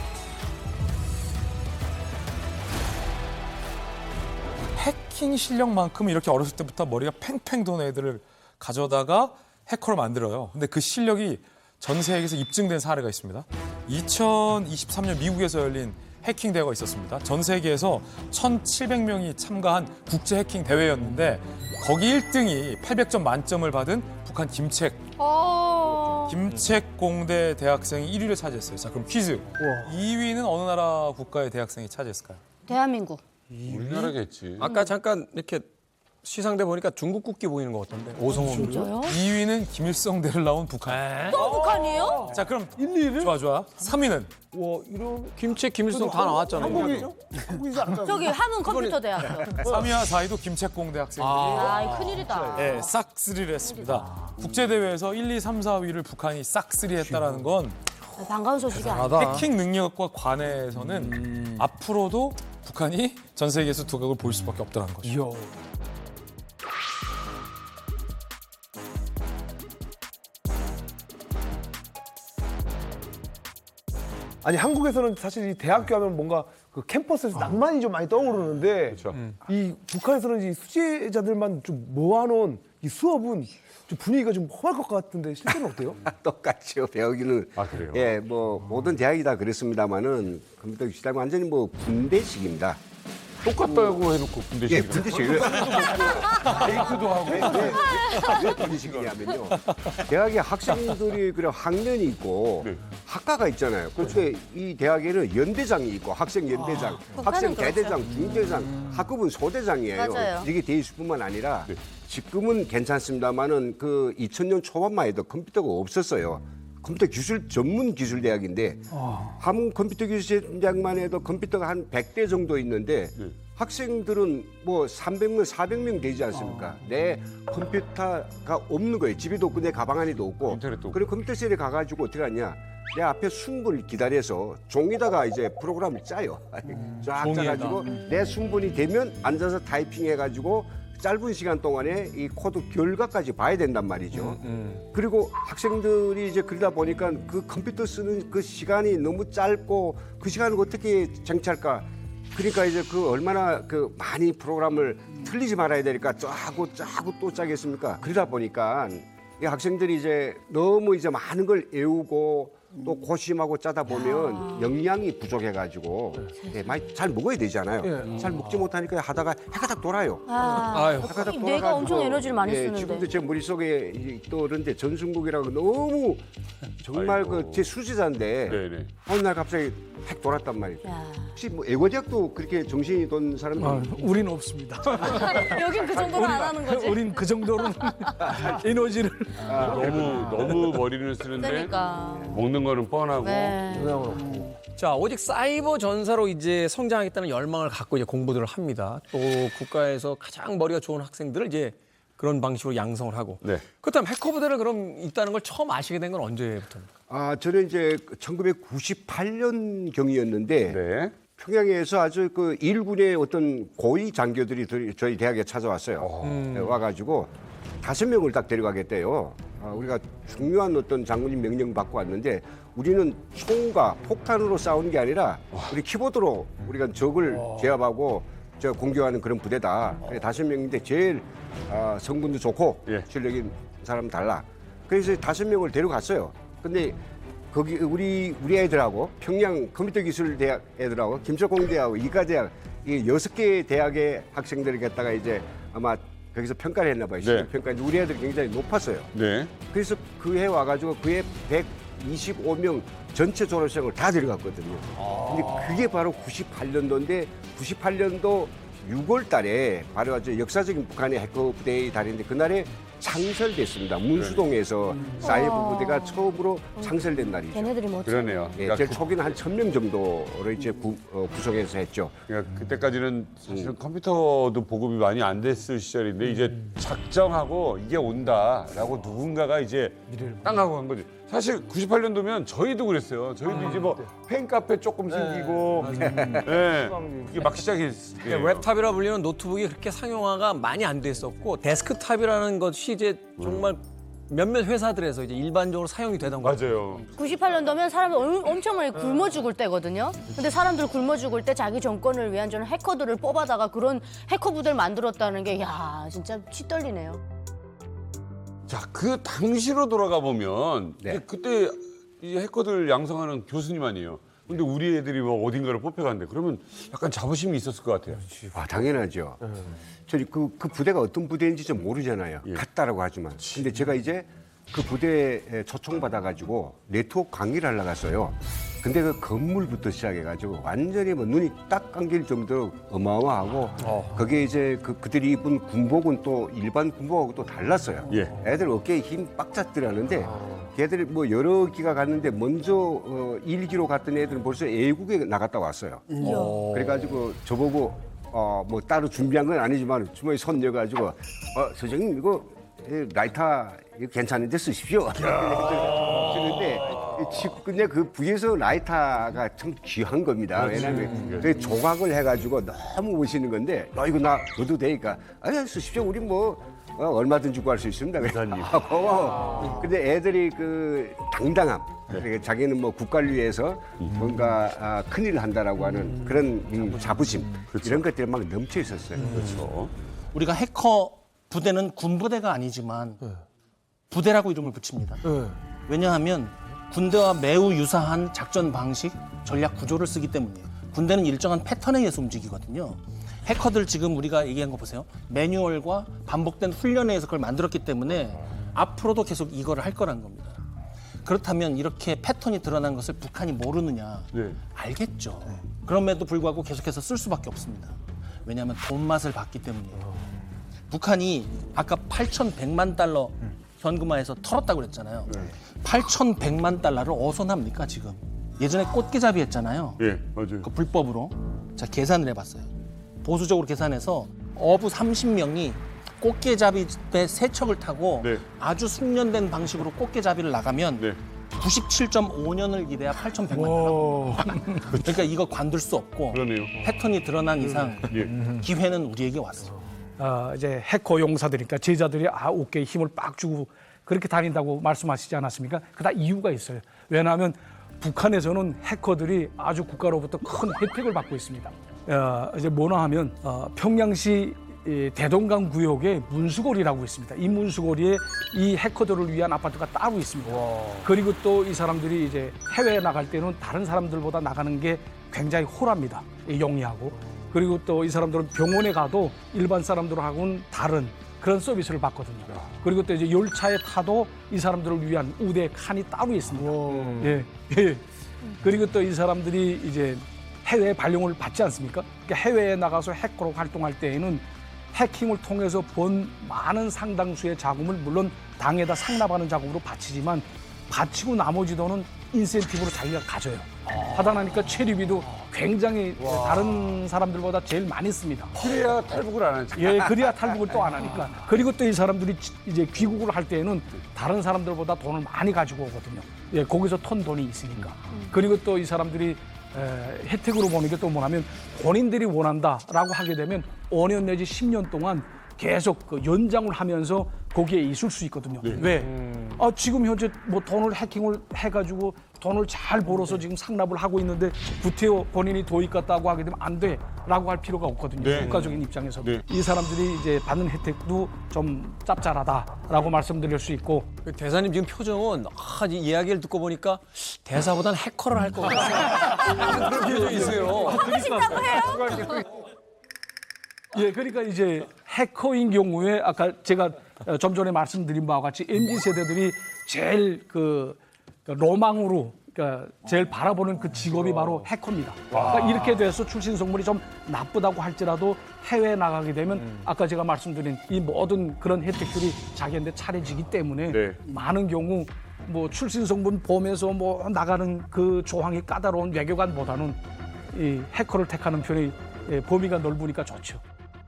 [SPEAKER 5] 해킹 실력만큼 이렇게 어렸을 때부터 머리가 팽팽 도는 애들을 가져다가 해커로 만들어요. 근데 그 실력이 전 세계에서 입증된 사례가 있습니다. 2023년 미국에서 열린 해킹 대회가 있었습니다. 전 세계에서 1,700명이 참가한 국제 해킹 대회였는데 거기 1등이 800점 만점을 받은 북한 김책공대 대학생이 1위를 차지했어요. 자, 그럼 퀴즈. 2위는 어느 나라 국가의 대학생이 차지했을까요?
[SPEAKER 9] 대한민국.
[SPEAKER 1] 우리나라겠지.
[SPEAKER 7] 아까 잠깐 이렇게 시상대 보니까 중국 국기 보이는 것 같던데. 오성훈.
[SPEAKER 9] 진짜요?
[SPEAKER 5] 2위는 김일성대를 나온 북한.
[SPEAKER 9] 또 북한이에요?
[SPEAKER 5] 자, 그럼 1, 2를? 좋아. 3위는?
[SPEAKER 11] 와, 이런
[SPEAKER 7] 김책, 김일성 다 나왔잖아요.
[SPEAKER 11] 한국이지 않잖아요.
[SPEAKER 9] 저기 함은 컴퓨터 대학교.
[SPEAKER 5] 3위와 4위도 김책공대 학생들이
[SPEAKER 9] 아, 큰일이다.
[SPEAKER 5] 네, 싹쓸이를 했습니다. 국제대회에서 1, 2, 3, 4위를 북한이 싹쓸이 했다라는 건
[SPEAKER 9] 반가운 소식이 아니에요.
[SPEAKER 5] 해킹 능력과 관해서는 앞으로도 북한이 전 세계에서 두각을 보일 수밖에 없다는 거죠.
[SPEAKER 11] 아니 한국에서는 사실 이 대학교 하면 뭔가 그 캠퍼스에서 낭만이 좀 많이 떠오르는데 이 북한에서는 이 수재자들만 좀 모아놓은 이 수업은 좀 분위기가 좀 험할 것 같은데 실제는 어때요?
[SPEAKER 10] 똑같죠. 배우기는.
[SPEAKER 1] 아, 그래요?
[SPEAKER 10] 예, 뭐 모든 대학이 다 그렇습니다만은 컴퓨터 시스템은 완전히 뭐 군대식입니다.
[SPEAKER 1] 똑같다고 해놓고 군대식.
[SPEAKER 10] 예, 군대식.
[SPEAKER 1] 데이트도 하고.
[SPEAKER 10] 왜 군대식이냐면요. 대학에 학생들이 그냥 학년이 있고 학과가 있잖아요. 그런데 이 대학에는 연대장이 있고 학생 연대장, 학생 대대장, 중대장, 학급은 소대장이에요.
[SPEAKER 9] 맞아요.
[SPEAKER 10] 이게 돼 있을 뿐만 아니라 지금은 괜찮습니다만은 그 2000년 초반만 해도 컴퓨터가 없었어요. 컴퓨터 기술 전문 기술 대학인데 함흥 컴퓨터 기술 대학만 해도 컴퓨터가 한 100대 정도 있는데 학생들은 뭐 300명, 400명 되지 않습니까? 내 컴퓨터가 없는 거예요. 집에도 없고 내 가방 안에도 없고.
[SPEAKER 1] 인터넷도 없고.
[SPEAKER 10] 그리고 컴퓨터실에 가가지고 어떻게 하냐? 내 앞에 순분을 기다려서 종이다가 이제 프로그램을 짜요. 쫙 짜가지고 내 순분이 되면 앉아서 타이핑해가지고 짧은 시간 동안에 이 코드 결과까지 봐야 된단 말이죠. 그리고 학생들이 이제 그러다 보니까 그 컴퓨터 쓰는 그 시간이 너무 짧고 그 시간을 어떻게 쟁취할까? 그러니까 이제 그 얼마나 그 많이 프로그램을 틀리지 말아야 되니까 짜고 또 짜겠습니까? 그러다 보니까 이 학생들이 이제 너무 이제 많은 걸 외우고 또 고심하고 짜다 보면 영양이 부족해가지고 많이 잘 먹어야 되잖아요. 잘 먹지 못하니까 하다가 해가 딱 돌아요. 해가 딱
[SPEAKER 9] 뇌가 엄청 에너지를 많이 쓰는데.
[SPEAKER 10] 지금도 제 머릿속에 떠오르는데 전순국이라고 너무 정말 그 제 수지자인데 어느 날 갑자기 핵 돌았단 말이죠. 혹시 뭐 애고대학도 그렇게 정신이 돈 사람들?
[SPEAKER 2] 우리는 없습니다.
[SPEAKER 9] 여긴 그 정도는 안 하는 거지.
[SPEAKER 2] 우린 그 정도는 에너지를
[SPEAKER 1] 너무 머리를 쓰는데
[SPEAKER 9] 그러니까.
[SPEAKER 1] 먹는 거는 뻔하고.
[SPEAKER 7] 자, 오직 사이버 전사로 이제 성장하겠다는 열망을 갖고 이제 공부들을 합니다. 또 국가에서 가장 머리가 좋은 학생들을 이제 그런 방식으로 양성을 하고. 그렇다면 해커부대를 그럼 있다는 걸 처음 아시게 된 건 언제부터입니까?
[SPEAKER 10] 저는 이제 1998년 경이었는데 평양에서 아주 그 일군의 어떤 고위 장교들이 저희 대학에 찾아왔어요. 와가지고 5명을 딱 데려가겠대요. 우리가 중요한 어떤 장군님 명령 받고 왔는데 우리는 총과 폭탄으로 싸우는 게 아니라 우리 키보드로 우리가 적을 제압하고 공격하는 그런 부대다. 그래 5명인데 제일 성분도 좋고 실력인 사람 달라. 그래서 5명을 데려갔어요. 근데 거기 우리 애들하고 평양 컴퓨터기술대학 애들하고 김책공대하고 이과대학 이 6개 대학의 학생들을 갖다가 이제 아마 거기서 평가를 했나 봐요. 평가인데 우리 애들이 굉장히 높았어요. 그래서 그 해 와가지고 그 해 125명 전체 졸업생을 다 데려갔거든요. 근데 그게 바로 98년도인데 98년도 6월 달에 바로 아주 역사적인 북한의 해커 부대의 달인데 그날에 창설됐습니다. 문수동에서 사이버 부대가 처음으로 창설된 날이죠.
[SPEAKER 9] 걔네들이 뭐
[SPEAKER 1] 그러네요.
[SPEAKER 10] 제일 초기는 한 1000명 정도를 이제 구성해서 했죠.
[SPEAKER 1] 그러니까 그때까지는 사실은 컴퓨터도 보급이 많이 안 됐을 시절인데 이제 작정하고 이게 온다라고 누군가가 이제 땅하고 한 거지. 사실 98년도면 저희도 그랬어요. 저희도 이제 뭐 팬카페 조금 생기고 이게 막 시작했어요.
[SPEAKER 7] 랩탑이라 불리는 노트북이 그렇게 상용화가 많이 안 됐었고 데스크탑이라는 것이 이제 정말 몇몇 회사들에서 이제 일반적으로 사용이 되던 거죠.
[SPEAKER 1] 맞아요.
[SPEAKER 9] 98년도면 사람들 엄청 많이 굶어 죽을 때거든요. 근데 사람들 굶어 죽을 때 자기 정권을 위한 저는 해커들을 뽑아다가 그런 해커 부대를 만들었다는 게 야 진짜 치 떨리네요.
[SPEAKER 1] 자, 그 당시로 돌아가 보면
[SPEAKER 10] 네.
[SPEAKER 1] 그때 이 해커들 양성하는 교수님 아니에요. 근데 우리 애들이 뭐 어딘가를 뽑혀간대. 그러면 약간 자부심이 있었을 것 같아요.
[SPEAKER 10] 아, 당연하죠. 저희 그 부대가 어떤 부대인지 좀 모르잖아요. 같다라고 하지만. 근데 제가 이제 그 부대에 초청받아가지고 네트워크 강의를 하러 갔어요. 근데 그 건물부터 시작해가지고 완전히 뭐 눈이 딱 감길 정도로 어마어마하고 거기에 이제 그들이 입은 군복은 또 일반 군복하고 또 달랐어요. 애들 어깨에 힘 빡 들어가는데 걔들이 뭐 여러 기가 갔는데 먼저 1기로 갔던 애들은 벌써 애국에 나갔다 왔어요. 그래가지고 저보고 뭐 따로 준비한 건 아니지만 주머니 손 넣어가지고 선생님 이거 라이터 이거 괜찮은데 쓰십시오. 근데 그 부에서 라이터가 참 귀한 겁니다. 왜냐하면 그 조각을 해가지고 너무 멋있는 건데 이거 나 넣어도 되니까 쓰십시오. 우리 뭐 얼마든지 구할 수 있습니다. 근데 애들이 그 당당함, 그러니까 자기는 뭐 국가를 위해서 뭔가 큰일을 한다라고 하는 그런 자부심 이런 것들이 막 넘쳐 있었어요.
[SPEAKER 1] 그렇죠.
[SPEAKER 6] 우리가 해커 부대는 군부대가 아니지만 부대라고 이름을 붙입니다. 왜냐하면 군대와 매우 유사한 작전 방식, 전략 구조를 쓰기 때문이에요. 군대는 일정한 패턴에 의해서 움직이거든요. 해커들 지금 우리가 얘기한 거 보세요. 매뉴얼과 반복된 훈련에 의해서 그걸 만들었기 때문에 앞으로도 계속 이거를 할 거란 겁니다. 그렇다면 이렇게 패턴이 드러난 것을 북한이 모르느냐? 알겠죠. 그럼에도 불구하고 계속해서 쓸 수밖에 없습니다. 왜냐하면 돈 맛을 봤기 때문이에요. 북한이 아까 8,100만 달러 현금화해서 털었다고 그랬잖아요. 8,100만 달러를 어디서 납니까 지금? 예전에 꽃게잡이 했잖아요.
[SPEAKER 1] 예, 맞아요.
[SPEAKER 6] 그 불법으로. 자, 계산을 해봤어요. 보수적으로 계산해서 어부 30명이 꽃게잡이 배 3척을 타고 아주 숙련된 방식으로 꽃게잡이를 나가면 97.5년을 기대야 8,100만 달러. 그러니까 이거 관둘 수 없고
[SPEAKER 1] 그러네요.
[SPEAKER 6] 패턴이 드러난 이상 기회는 우리에게 왔어.
[SPEAKER 2] 이제 해커 용사들이니까 제자들이 어깨에 힘을 빡 주고 그렇게 다닌다고 말씀하시지 않았습니까? 그다 이유가 있어요. 왜냐하면 북한에서는 해커들이 아주 국가로부터 큰 혜택을 받고 있습니다. 이제 뭐나 하면 평양시 대동강 구역에 문수거리라고 있습니다. 이 문수거리에 이 해커들을 위한 아파트가 따로 있습니다. 그리고 또 이 사람들이 이제 해외에 나갈 때는 다른 사람들보다 나가는 게 굉장히 호랍니다. 영리하고. 그리고 또 이 사람들은 병원에 가도 일반 사람들하고는 다른 그런 서비스를 받거든요. 그리고 또 이제 열차에 타도 이 사람들을 위한 우대 칸이 따로 있습니다. 예. 그리고 또 이 사람들이 이제 해외 발령을 받지 않습니까? 그러니까 해외에 나가서 해커로 활동할 때에는 해킹을 통해서 번 많은 상당수의 자금을 물론 당에다 상납하는 자금으로 바치지만 바치고 나머지 돈은 인센티브로 자기가 가져요. 하다 나니까 체류비도 굉장히 다른 사람들보다 제일 많이 씁니다.
[SPEAKER 1] 그래야 탈북을 안 하지.
[SPEAKER 2] 예, 그래야 탈북을 또 안 하니까. 그리고 또 이 사람들이 이제 귀국을 할 때에는 다른 사람들보다 돈을 많이 가지고 오거든요. 예, 거기서 턴 돈이 있으니까. 그리고 또 이 사람들이 혜택으로 보는 게 또 뭐냐면 본인들이 원한다라고 하게 되면 5년 내지 10년 동안 계속 그 연장을 하면서 거기에 있을 수 있거든요. 왜? 지금 현재 뭐 돈을 해킹을 해가지고 돈을 잘 벌어서 지금 상납을 하고 있는데 구태여 본인이 도입 같다고 하게 되면 안 돼라고 할 필요가 없거든요. 국가적인 입장에서도. 이 사람들이 이제 받는 혜택도 좀 짭짤하다라고 말씀드릴 수 있고.
[SPEAKER 7] 대사님 지금 표정은 이 이야기를 듣고 보니까 대사보다는 해커를 할 것 같아요. 그런 표정이 있어요.
[SPEAKER 9] 하신다고 해요?
[SPEAKER 2] 예, 그러니까 이제 해커인 경우에 아까 제가 좀 전에 말씀드린 바와 같이 MZ 세대들이 제일 그 로망으로 그러니까 제일 바라보는 그 직업이 바로 해커입니다. 그러니까 이렇게 돼서 출신 성분이 좀 나쁘다고 할지라도 해외에 나가게 되면 아까 제가 말씀드린 이 모든 그런 혜택들이 자기한테 차려지기 때문에 많은 경우 뭐 출신 성분 보면서 뭐 나가는 그 조항이 까다로운 외교관보다는 이 해커를 택하는 편이 범위가 넓으니까 좋죠.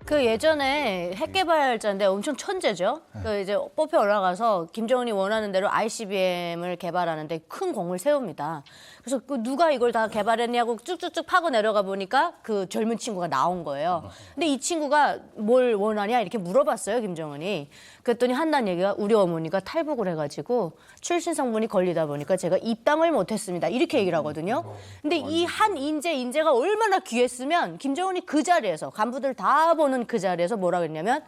[SPEAKER 9] 그 예전에 핵 개발자인데 엄청 천재죠. 그 이제 뽑혀 올라가서 김정은이 원하는 대로 ICBM을 개발하는데 큰 공을 세웁니다. 그래서 그 누가 이걸 다 개발했냐고 쭉쭉쭉 파고 내려가 보니까 그 젊은 친구가 나온 거예요. 근데 이 친구가 뭘 원하냐 이렇게 물어봤어요, 김정은이. 그랬더니 한다는 얘기가 우리 어머니가 탈북을 해가지고 출신 성분이 걸리다 보니까 제가 입당을 못했습니다. 이렇게 얘기를 하거든요. 근데 이 한 인재가 얼마나 귀했으면 김정은이 그 자리에서 간부들 다 보는 김정은은 그 자리에서 뭐라 그랬냐면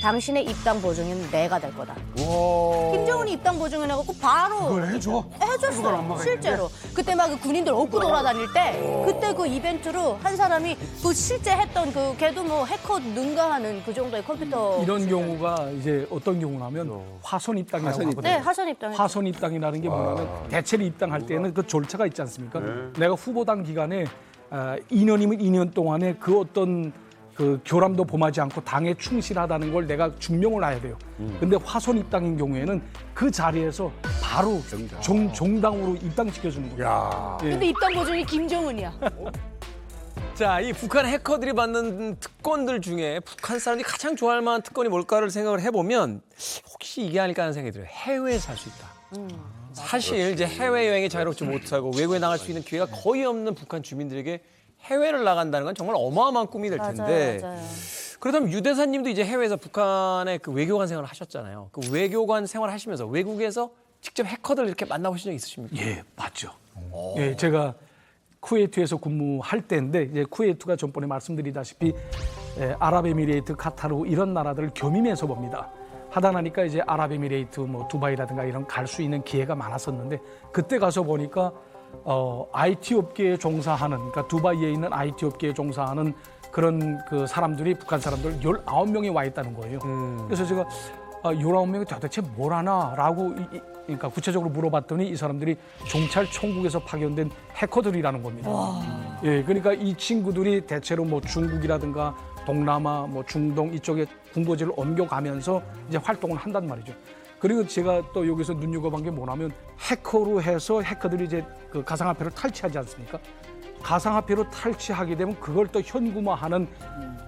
[SPEAKER 9] 당신의 입당 보증인 내가 될 거다. 김정은이 입당 보증인 해갖고 바로
[SPEAKER 2] 그걸 해줘?
[SPEAKER 9] 해줬어. 실제로. 그때 막 그 군인들 업고 돌아다닐 때 그때 그 이벤트로 한 사람이 그 실제 했던 그 걔도 뭐 해커 능가하는 그 정도의 컴퓨터
[SPEAKER 2] 이런 경우가 이제 어떤 경우냐면 화손 입당이라고 하거든요.
[SPEAKER 9] 네, 화손 입당.
[SPEAKER 2] 화손 입당이라는 게 뭐냐면 대체로 입당할 때는 그 절차가 있지 않습니까? 내가 후보당 기간에 2년이면 2년 동안에 그 어떤 그 교람도 범하지 않고 당에 충실하다는 걸 내가 증명을 해야 돼요. 근데 화손 입당인 경우에는 그 자리에서 바로 정당으로 입당시켜주는 거예요. 예.
[SPEAKER 9] 근데 입당 보증이 김정은이야.
[SPEAKER 7] 자, 이 북한 해커들이 받는 특권들 중에 북한 사람들이 가장 좋아할 만한 특권이 뭘까를 생각을 해보면 혹시 이게 아닐까 하는 생각이 들어요. 해외에 살 수 있다. 사실 이제 해외여행이 자유롭지 못하고 외국에 나갈 수 있는 기회가 거의 없는 북한 주민들에게 해외를 나간다는 건 정말 어마어마한 꿈이 될 텐데
[SPEAKER 9] 맞아요.
[SPEAKER 7] 그렇다면 유 대사님도 이제 해외에서 북한의 그 외교관 생활을 하셨잖아요. 그 외교관 생활을 하시면서 외국에서 직접 해커들 이렇게 만나보신 적 있으십니까?
[SPEAKER 2] 예, 맞죠. 예, 제가 쿠웨이트에서 근무할 때인데 이제 쿠웨이트가 전번에 말씀드리다시피 아랍에미레이트, 카타르 이런 나라들을 겸임해서 봅니다. 하다 나니까 이제 아랍에미레이트, 뭐 두바이라든가 이런 갈 수 있는 기회가 많았었는데 그때 가서 보니까 IT 업계에 종사하는, 그러니까 두바이에 있는 IT 업계에 종사하는 그런 그 사람들이 북한 사람들 19명이 와 있다는 거예요. 그래서 제가 19명이 도대체 뭘 하나라고 그러니까 구체적으로 물어봤더니 이 사람들이 종찰 총국에서 파견된 해커들이라는 겁니다. 예, 그러니까 이 친구들이 대체로 뭐 중국이라든가 동남아, 뭐 중동 이쪽에 군부지를 옮겨가면서 이제 활동을 한단 말이죠. 그리고 제가 또 여기서 눈여겨본 게 뭐냐면 해커로 해서 해커들이 이제 그 가상화폐를 탈취하지 않습니까? 가상화폐로 탈취하게 되면 그걸 또 현금화하는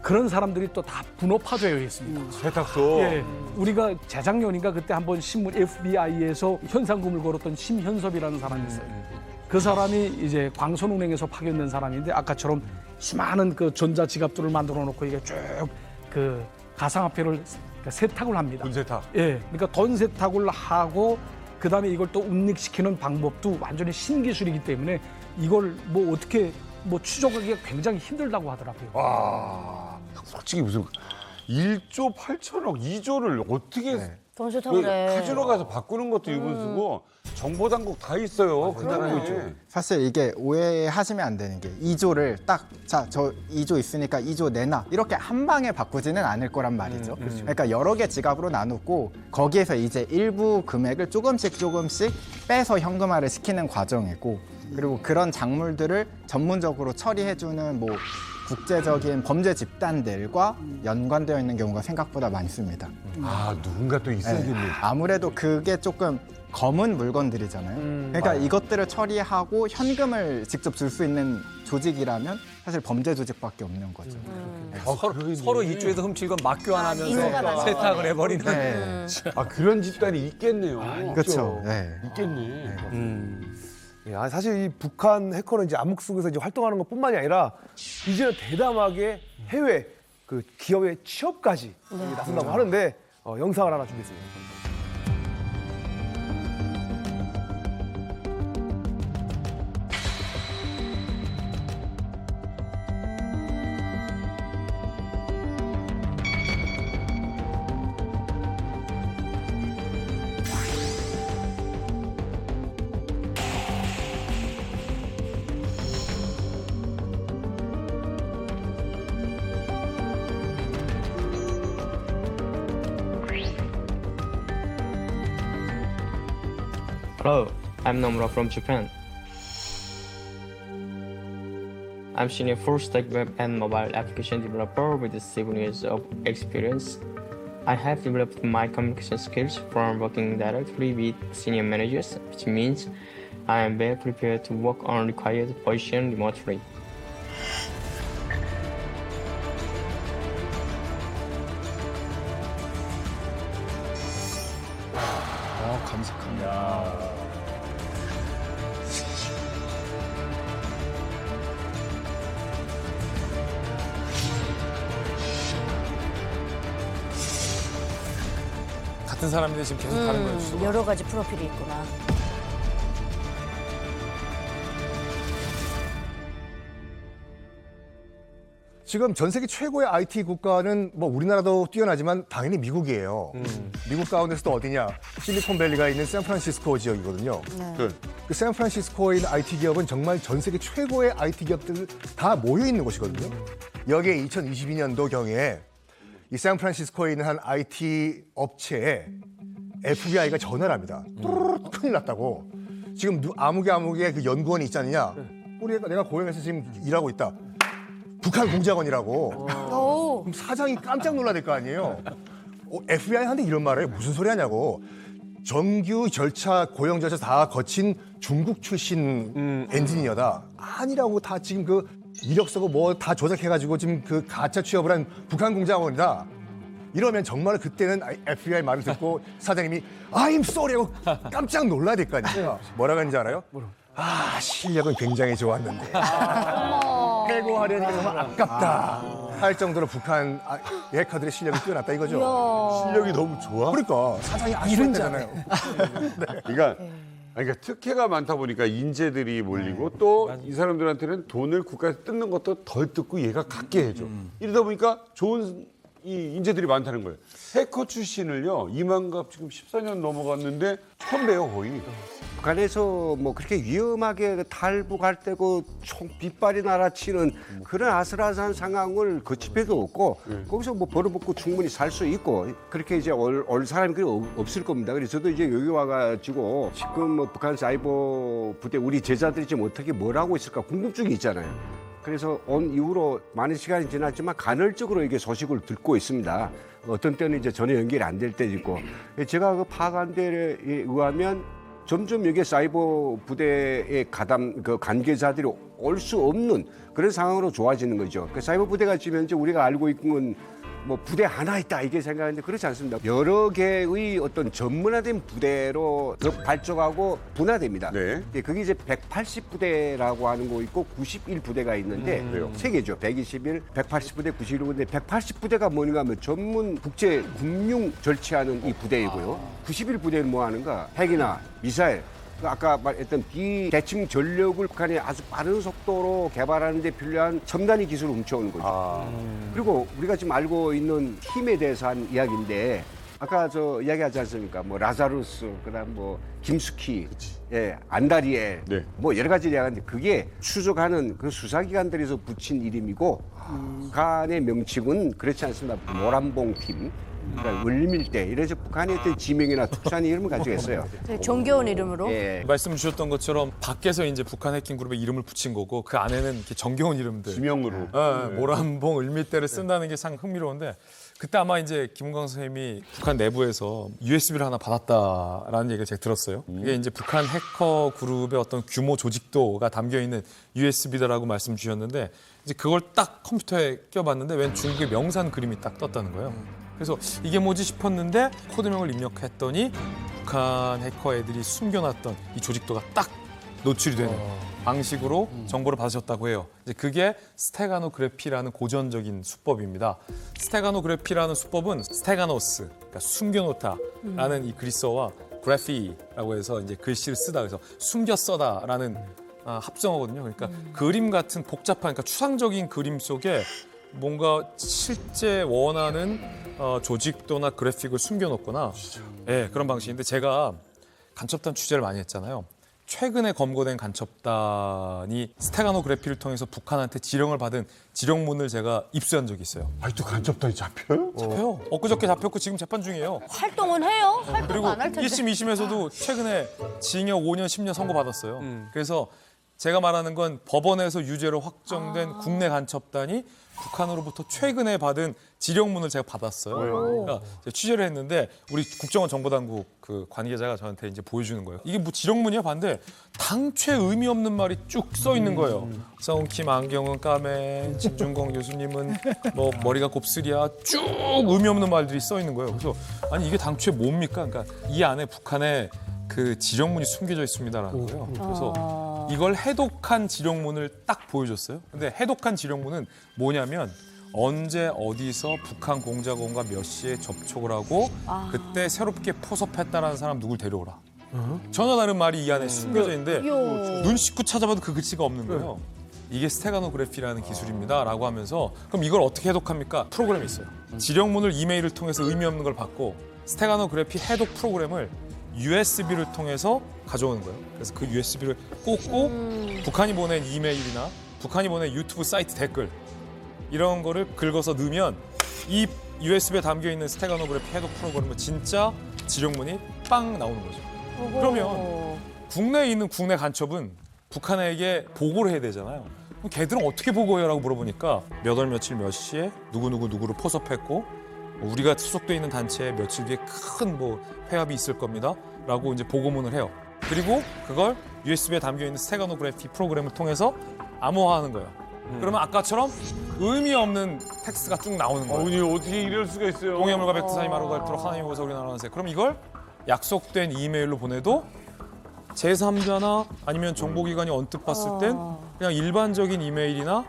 [SPEAKER 2] 그런 사람들이 또 다 분업화되어 있습니다.
[SPEAKER 1] 세탁소.
[SPEAKER 2] 예, 우리가 재작년인가 그때 한번 신문 FBI에서 현상금을 걸었던 심현섭이라는 사람이 있어요. 그 사람이 이제 광선은행에서 파견된 사람인데 아까처럼 수많은 그 전자지갑들을 만들어 놓고 이게 쭉 그 가상화폐를 세탁을 합니다.
[SPEAKER 1] 돈 세탁.
[SPEAKER 2] 예, 그러니까 돈 세탁을 하고 그다음에 이걸 또 운익시키는 방법도 완전히 신기술이기 때문에 이걸 뭐 어떻게 뭐 추적하기가 굉장히 힘들다고 하더라고요.
[SPEAKER 1] 와, 솔직히 무슨 1조 8천억, 2조를 어떻게
[SPEAKER 9] 돈 세탁을 해.
[SPEAKER 1] 카지노 가서 바꾸는 것도 이분 쓰고 정보 당국 다 있어요. 그 나라에.
[SPEAKER 8] 사실 이게 오해하시면 안 되는 게 2조를 딱 자 저 2조 있으니까 2조 내놔 이렇게 한 방에 바꾸지는 않을 거란 말이죠. 그러니까 여러 개 지갑으로 나누고 거기에서 이제 일부 금액을 조금씩 빼서 현금화를 시키는 과정이고 그리고 그런 작물들을 전문적으로 처리해주는 뭐 국제적인 범죄 집단들과 연관되어 있는 경우가 생각보다 많습니다.
[SPEAKER 1] 아, 누군가 또 있어야겠네.
[SPEAKER 8] 아무래도 그게 조금 검은 물건들이잖아요. 그러니까 이것들을 처리하고 현금을 직접 줄 수 있는 조직이라면 사실 범죄 조직밖에 없는 거죠.
[SPEAKER 7] 서로 이쪽에서 훔친 건 막 교환하면서 세탁을 해버리는.
[SPEAKER 8] 네.
[SPEAKER 1] 아, 그런 집단이 있겠네요.
[SPEAKER 8] 그렇죠. 네.
[SPEAKER 1] 있겠네.
[SPEAKER 11] 야, 사실 이 북한 해커는 이제 암흑 속에서 이제 활동하는 것뿐만이 아니라 이제는 대담하게 해외 그 기업의 취업까지 나선다고 하는데 영상을 하나 준비했습니다.
[SPEAKER 15] Hello, I'm Nomura from Japan. I'm senior full-stack web and mobile application developer with 7 years of experience. I have developed my communication skills from working directly with senior managers, which means I am well prepared to work on required position remotely.
[SPEAKER 8] 감사합니다.
[SPEAKER 5] 같은 사람인데 지금 계속 다른 거예요. 수가.
[SPEAKER 9] 여러 가지 프로필이 있구나.
[SPEAKER 17] 지금 전 세계 최고의 IT 국가는 뭐 우리나라도 뛰어나지만 당연히 미국이에요. 미국 가운데서도 어디냐? 실리콘밸리가 있는 샌프란시스코 지역이거든요. 그 샌프란시스코에 있는 IT 기업은 정말 전 세계 최고의 IT 기업들 다 모여 있는 곳이거든요. 여기에 2022년도 경에 이 샌프란시스코에 있는 한 IT 업체에 FBI가 전화를 합니다. 큰일 났다고. 지금 아무개 그 연구원이 있지 않느냐? 내가 고용해서 지금 일하고 있다. 북한 공작원이라고. 그럼 사장이 깜짝 놀라야 될 거 아니에요. FBI한테 이런 말을 해요. 무슨 소리 하냐고. 정규 절차, 고용 절차 다 거친 중국 출신 엔지니어다. 아니라고. 다 지금 그 이력서고 뭐 다 조작해가지고 지금 그 가짜 취업을 한 북한 공작원이다. 이러면 정말 그때는 FBI 말을 듣고 사장님이 I'm sorry 하고 깜짝 놀라야 될 거 아니에요. 뭐라고 하는지 알아요? 실력은 굉장히 좋았는데 빼고 하려니까 정말 아깝다 할 정도로 북한 해커들의 실력이 뛰어났다 이거죠.
[SPEAKER 1] 실력이 너무 좋아?
[SPEAKER 17] 그러니까 사장이 아쉬웠잖아요.
[SPEAKER 1] 그러니까 특혜가 많다 보니까 인재들이 몰리고 또 이 사람들한테는 돈을 국가에서 뜯는 것도 덜 뜯고 얘가 갖게 해줘. 이러다 보니까 좋은 이 인재들이 많다는 거예요. 해커 출신을요, 이만갑 지금 14년 넘어갔는데 처음 봬요, 거의.
[SPEAKER 10] 북한에서 뭐 그렇게 위험하게 탈북할 때고 총 빗발이 날아치는 그런 아슬아슬한 상황을 거칠 필요도 없고 거기서 뭐 벌어먹고 충분히 살 수 있고 그렇게 이제 올 사람이 없을 겁니다. 그래서 저도 이제 여기 와가지고 지금 뭐 북한 사이버 부대 우리 제자들이 지금 어떻게 뭘 하고 있을까 궁금증이 있잖아요. 그래서 온 이후로 많은 시간이 지났지만 간헐적으로 이게 소식을 듣고 있습니다. 어떤 때는 이제 전혀 연결이 안 될 때도 있고 제가 그 파악한 데에 의하면 점점 여기 사이버 부대의 관계자들이 올 수 없는 그런 상황으로 좋아지는 거죠. 그 사이버 부대가 지금 현재 우리가 알고 있는 뭐 부대 하나 있다 이게 생각하는데 그렇지 않습니다. 여러 개의 어떤 전문화된 부대로 더 발족하고 분화됩니다. 그게 이제 180부대라고 하는 거 있고 91부대가 있는데 세 개죠. 121, 180부대, 91부대. 180부대가 뭐냐 하면 전문 국제 금융 절취하는 이 부대이고요. 91부대는 뭐 하는가? 핵이나 미사일, 아까 말했던 비대칭 전력을 북한이 아주 빠른 속도로 개발하는 데 필요한 첨단의 기술을 훔쳐오는 거죠. 그리고 우리가 지금 알고 있는 팀에 대해서 한 이야기인데 아까 저 이야기하지 않습니까? 뭐 라자루스, 그다음 뭐 김숙희, 안다리엘, 뭐 여러 가지 이야기하는데 그게 추적하는 그 수사기관들에서 붙인 이름이고 북한의 명칭은 그렇지 않습니다. 모란봉 팀. 그러니까 을밀대 이래서 북한의 어떤 지명이나 특수한 이름을 가지고 있어요.
[SPEAKER 9] 되게 정겨운 이름으로.
[SPEAKER 5] 말씀 주셨던 것처럼 밖에서 이제 북한 해킹 그룹의 이름을 붙인 거고 그 안에는 이렇게 정겨운 이름들.
[SPEAKER 1] 지명으로.
[SPEAKER 5] 모란봉, 을밀대를 쓴다는 게 상 흥미로운데 그때 아마 이제 김은광 선생님이 북한 내부에서 USB를 하나 받았다라는 얘기를 제가 들었어요. 이게 이제 북한 해커 그룹의 어떤 규모 조직도가 담겨 있는 USB다라고 말씀 주셨는데 이제 그걸 딱 컴퓨터에 껴봤는데 웬 중국의 명산 그림이 딱 떴다는 거예요. 그래서 이게 뭐지 싶었는데 코드명을 입력했더니 북한 해커 애들이 숨겨놨던 이 조직도가 딱 노출이 되는 방식으로 정보를 받으셨다고 해요. 이제 그게 스테가노그래피라는 고전적인 수법입니다. 스테가노그래피라는 수법은 스테가노스, 그러니까 숨겨놓다라는 이 그리스어와 그래피라고 해서 이제 글씨를 쓰다 그래서 숨겨 써다라는 합성어거든요. 그러니까 그림 같은 복잡한, 그러니까 추상적인 그림 속에 뭔가 실제 원하는 조직도나 그래픽을 숨겨놓거나 그런 방식인데 제가 간첩단 취재를 많이 했잖아요. 최근에 검거된 간첩단이 스테가노그래피를 통해서 북한한테 지령을 받은 지령문을 제가 입수한 적이 있어요.
[SPEAKER 1] 아직도 간첩단이 잡혀요?
[SPEAKER 5] 잡혀요. 엊그저께 잡혔고 지금 재판 중이에요.
[SPEAKER 9] 활동은 해요? 활동
[SPEAKER 5] 그리고
[SPEAKER 9] 안 할 텐데.
[SPEAKER 5] 1심, 2심에서도 최근에 징역 5년, 10년 선고받았어요. 그래서 제가 말하는 건 법원에서 유죄로 확정된 국내 간첩단이 북한으로부터 최근에 받은 지령문을 제가 받았어요. 그러니까 제가 취재를 했는데 우리 국정원 정보당국 그 관계자가 저한테 이제 보여주는 거예요. 이게 뭐 지령문이야 봤는데 당최 의미 없는 말이 쭉 써 있는 거예요. 성킴 안경은 까매, 진중권 교수님은 뭐 머리가 곱슬이야, 쭉 의미 없는 말들이 써 있는 거예요. 그래서 아니 이게 당최 뭡니까? 그러니까 이 안에 북한의 그 지령문이 숨겨져 있습니다라는 거예요. 그래서 이걸 해독한 지령문을 딱 보여줬어요. 근데 해독한 지령문은 뭐냐면 언제 어디서 북한 공작원과 몇 시에 접촉을 하고 그때 새롭게 포섭했다라는 사람 누굴 데려오라. 전혀 다른 말이 이 안에 숨겨져 있는데 눈 씻고 찾아봐도 그 글씨가 없는 거예요. 이게 스테가노그래피라는 기술입니다라고 하면서 그럼 이걸 어떻게 해독합니까? 프로그램이 있어요. 지령문을 이메일을 통해서 의미 없는 걸 받고 스테가노그래피 해독 프로그램을 USB를 통해서 가져오는 거예요. 그래서 그 USB를 꽂고 북한이 보낸 이메일이나 북한이 보낸 유튜브 사이트 댓글 이런 거를 긁어서 넣으면 이 USB에 담겨 있는 스테가노그래피 해독 프로그램은 진짜 지령문이 빵 나오는 거죠. 그러면 국내에 있는 국내 간첩은 북한에게 보고를 해야 되잖아요. 그럼 걔들은 어떻게 보고해요라고 물어보니까 몇 월 며칠 몇 시에 누구를 포섭했고 우리가 소속돼 있는 단체에 며칠 뒤에 큰 폐합이 있을 겁니다라고 이제 보고문을 해요. 그리고 그걸 USB에 담겨 있는 스테가노그래피 프로그램을 통해서 암호화하는 거예요. 그러면 아까처럼 의미 없는 텍스트가 쭉 나오는 거예요.
[SPEAKER 1] 아니 어떻게 이럴 수가 있어요?
[SPEAKER 5] 동해물과 백두산이 마루 닳도록 하나님이 보사 우리 나라는 새. 그럼 이걸 약속된 이메일로 보내도 제3자나 아니면 정보기관이 언뜻 봤을 땐 그냥 일반적인 이메일이나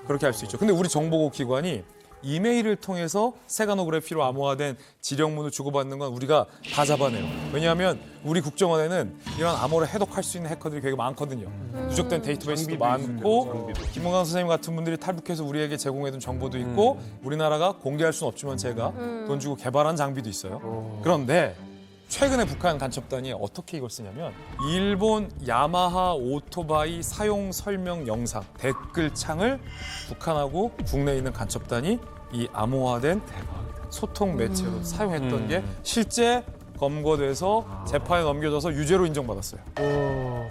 [SPEAKER 5] 그렇게 할 수 있죠. 근데 우리 정보국 기관이 이메일을 통해서 스테가노그래피로 암호화된 지령문을 주고받는 건 우리가 다 잡아내요. 왜냐하면 우리 국정원에는 이런 암호를 해독할 수 있는 해커들이 되게 많거든요. 누적된 데이터베이스도 많고 김문강 선생님 같은 분들이 탈북해서 우리에게 제공해둔 정보도 있고 우리나라가 공개할 수는 없지만 제가 돈 주고 개발한 장비도 있어요. 그런데 최근에 북한 간첩단이 어떻게 이걸 쓰냐면 일본 야마하 오토바이 사용 설명 영상 댓글창을 북한하고 국내에 있는 간첩단이 이 암호화된 소통 매체로 사용했던 게 실제 검거돼서 재판에 넘겨져서 유죄로 인정받았어요.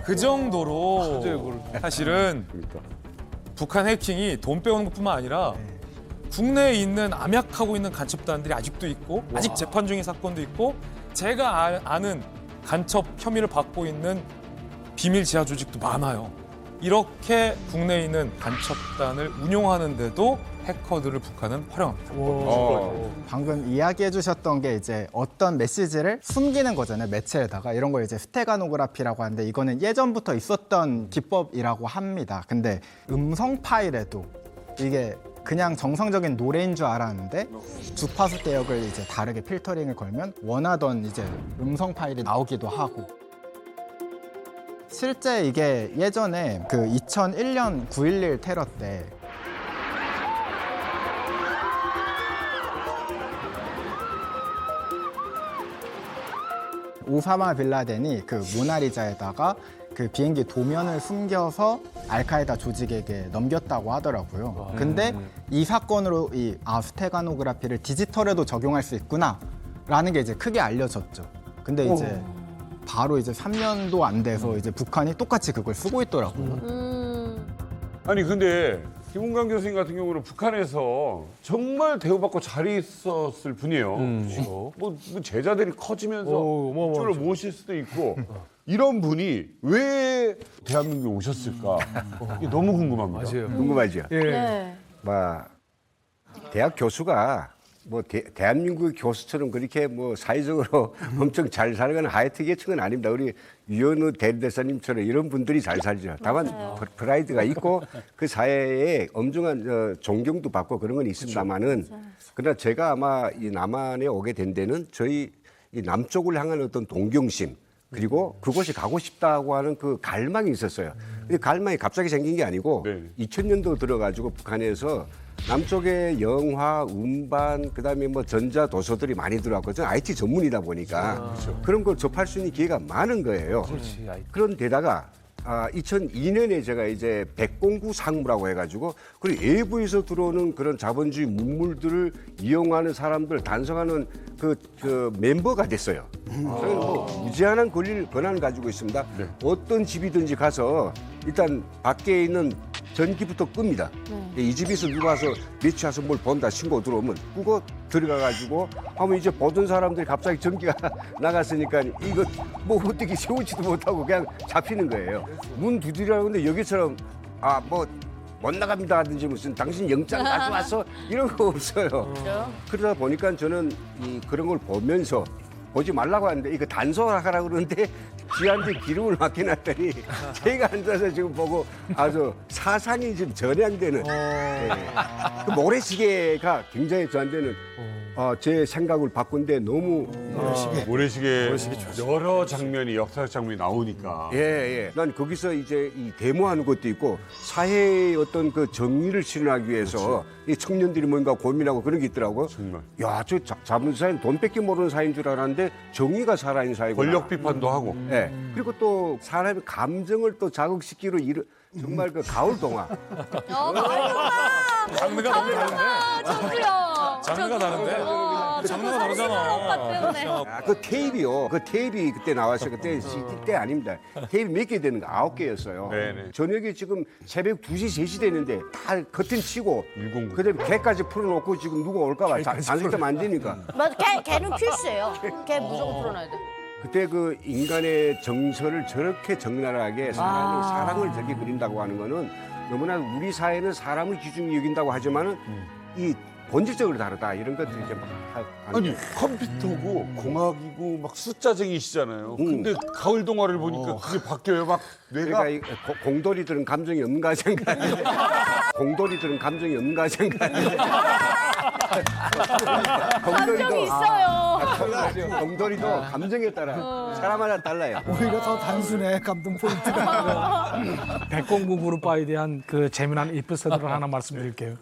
[SPEAKER 5] 그 정도로 사실은 북한 해킹이 돈 빼오는 것뿐만 아니라 국내에 있는 암약하고 있는 간첩단들이 아직도 있고 아직 재판 중인 사건도 있고 제가 아는 간첩 혐의를 받고 있는 비밀 지하 조직도 많아요. 이렇게 국내에 있는 간첩단을 운용하는데도 해커들을 북한은 활용합니다.
[SPEAKER 8] 방금 이야기해 주셨던 게 이제 어떤 메시지를 숨기는 거잖아요. 매체에다가 이런 걸 이제 스테가노그래피라고 하는데 이거는 예전부터 있었던 기법이라고 합니다. 근데 음성 파일에도 이게 그냥 정상적인 노래인 줄 알았는데 주파수 대역을 이제 다르게 필터링을 걸면 원하던 이제 음성 파일이 나오기도 하고 실제 이게 예전에 그 2001년 9.11 테러 때 오사마 빌라덴이 그 모나리자에다가 그 비행기 도면을 숨겨서 알카에다 조직에게 넘겼다고 하더라고요. 근데 이 사건으로 이 스테가노그래피를 디지털에도 적용할 수 있구나라는 게 이제 크게 알려졌죠. 근데 이제 바로 이제 3년도 안 돼서 이제 북한이 똑같이 그걸 쓰고 있더라고요.
[SPEAKER 1] 아니 근데 김은강 교수님 같은 경우는 북한에서 정말 대우받고 잘 있었을 분이에요. 그렇죠? 뭐 제자들이 커지면서 이쪽으로 모실 수도 있고 이런 분이 왜 대한민국에 오셨을까? 이게 너무 궁금합니다.
[SPEAKER 11] 맞아요.
[SPEAKER 10] 궁금하죠?
[SPEAKER 11] 예.
[SPEAKER 10] 대학 교수가 대한민국 교수처럼 그렇게 사회적으로 엄청 잘 살거나 하이트 계층은 아닙니다. 우리 유현우 대대사님처럼 이런 분들이 잘 살죠. 다만 프라이드가 있고 그 사회에 엄중한 존경도 받고 그런 건 있습니다만은 그러나 제가 아마 이 남한에 오게 된 데는 저희 이 남쪽을 향한 어떤 동경심 그리고 그곳에 가고 싶다고 하는 그 갈망이 있었어요. 근데 갈망이 갑자기 생긴 게 아니고 2000년도 들어가지고 북한에서 남쪽에 영화, 음반, 그다음에 전자 도서들이 많이 들어왔고 저는 IT 전문이다 보니까 그런 걸 접할 수 있는 기회가 많은 거예요. 그런 데다가 2002년에 제가 이제 백공구 상무라고 해가지고 그리고 외부에서 들어오는 그런 자본주의 문물들을 이용하는 사람들 단속하는 그 멤버가 됐어요. 저는 무제한한 권한을 가지고 있습니다. 어떤 집이든지 가서 일단 밖에 있는 전기부터 끕니다. 이 집에서 누가 와서 매치 와서 뭘 본다 신고 들어오면 끄고 들어가가지고 하면 이제 보던 사람들이 갑자기 전기가 나갔으니까 이거 어떻게 세우지도 못하고 그냥 잡히는 거예요. 문 두드리라는데 여기처럼 못 나갑니다 하든지 무슨 당신 영장 가져왔어 이런 거 없어요. 그러다 보니까 저는 그런 걸 보면서 보지 말라고 하는데 이거 단속하라고 그러는데 쥐한테 기름을 맡겨놨더니 제가 앉아서 지금 보고 아주 사상이 지금 전향되는 그 모래시계가 굉장히 저한테는 제 생각을 바꾼데 너무
[SPEAKER 1] 모래시계 여러 장면이 역사적 장면이 나오니까
[SPEAKER 10] 예. 난 거기서 이제 이 데모하는 것도 있고 사회의 어떤 그 정의를 실현하기 위해서 이 청년들이 뭔가 고민하고 그런 게 있더라고요.
[SPEAKER 1] 정말.
[SPEAKER 10] 야, 저 잡은 사회는 돈 뺏기 모르는 사회인 줄 알았는데 정의가 살아있는 사회구나.
[SPEAKER 1] 권력 비판도 하고.
[SPEAKER 10] 예. 그리고 또 사람의 감정을 또 자극시키로 정말 그 가을 동화.
[SPEAKER 5] 장르가 너무 다른데.
[SPEAKER 9] 저도요.
[SPEAKER 5] 장르가 다른데. 장르가 다르잖아.
[SPEAKER 10] 그 테이프요. 그 테이프 그때 나왔어요. 그때 CD 때 아닙니다. 테이프 몇 개 되는 거 9개였어요.
[SPEAKER 1] 네네.
[SPEAKER 10] 저녁에 지금 새벽 2시, 3시 되는데 다 커튼 치고 그다음에 개까지 풀어놓고 지금 누가 올까 봐 잔소리하면 안 되니까.
[SPEAKER 9] 맞아, 개는 필수예요. 개 무조건 풀어놔야 돼.
[SPEAKER 10] 그때 그 인간의 정서를 저렇게 적나라하게 사람이 사랑을 저렇게 그린다고 하는 거는 너무나 우리 사회는 사람을 기준으로 여긴다고 하지만은 이 본질적으로 다르다 이런 것들이 이제 막
[SPEAKER 1] 아니 컴퓨터고 공학이고 막 숫자쟁이시잖아요. 근데 가을 동화를 보니까 그게 바뀌어요. 막 뇌가
[SPEAKER 10] 그러니까 공돌이들은 감정이 없는가 생각해. 공돌이들은 감정이 없는가 생각해.
[SPEAKER 9] 감정이 있어요.
[SPEAKER 10] 공돌이도 감정에 따라 사람마다 달라요.
[SPEAKER 2] 오히려 더 단순해 감동 포인트가. 백공구 그룹바에 대한 그 재미난 에피소드를 하나 말씀드릴게요.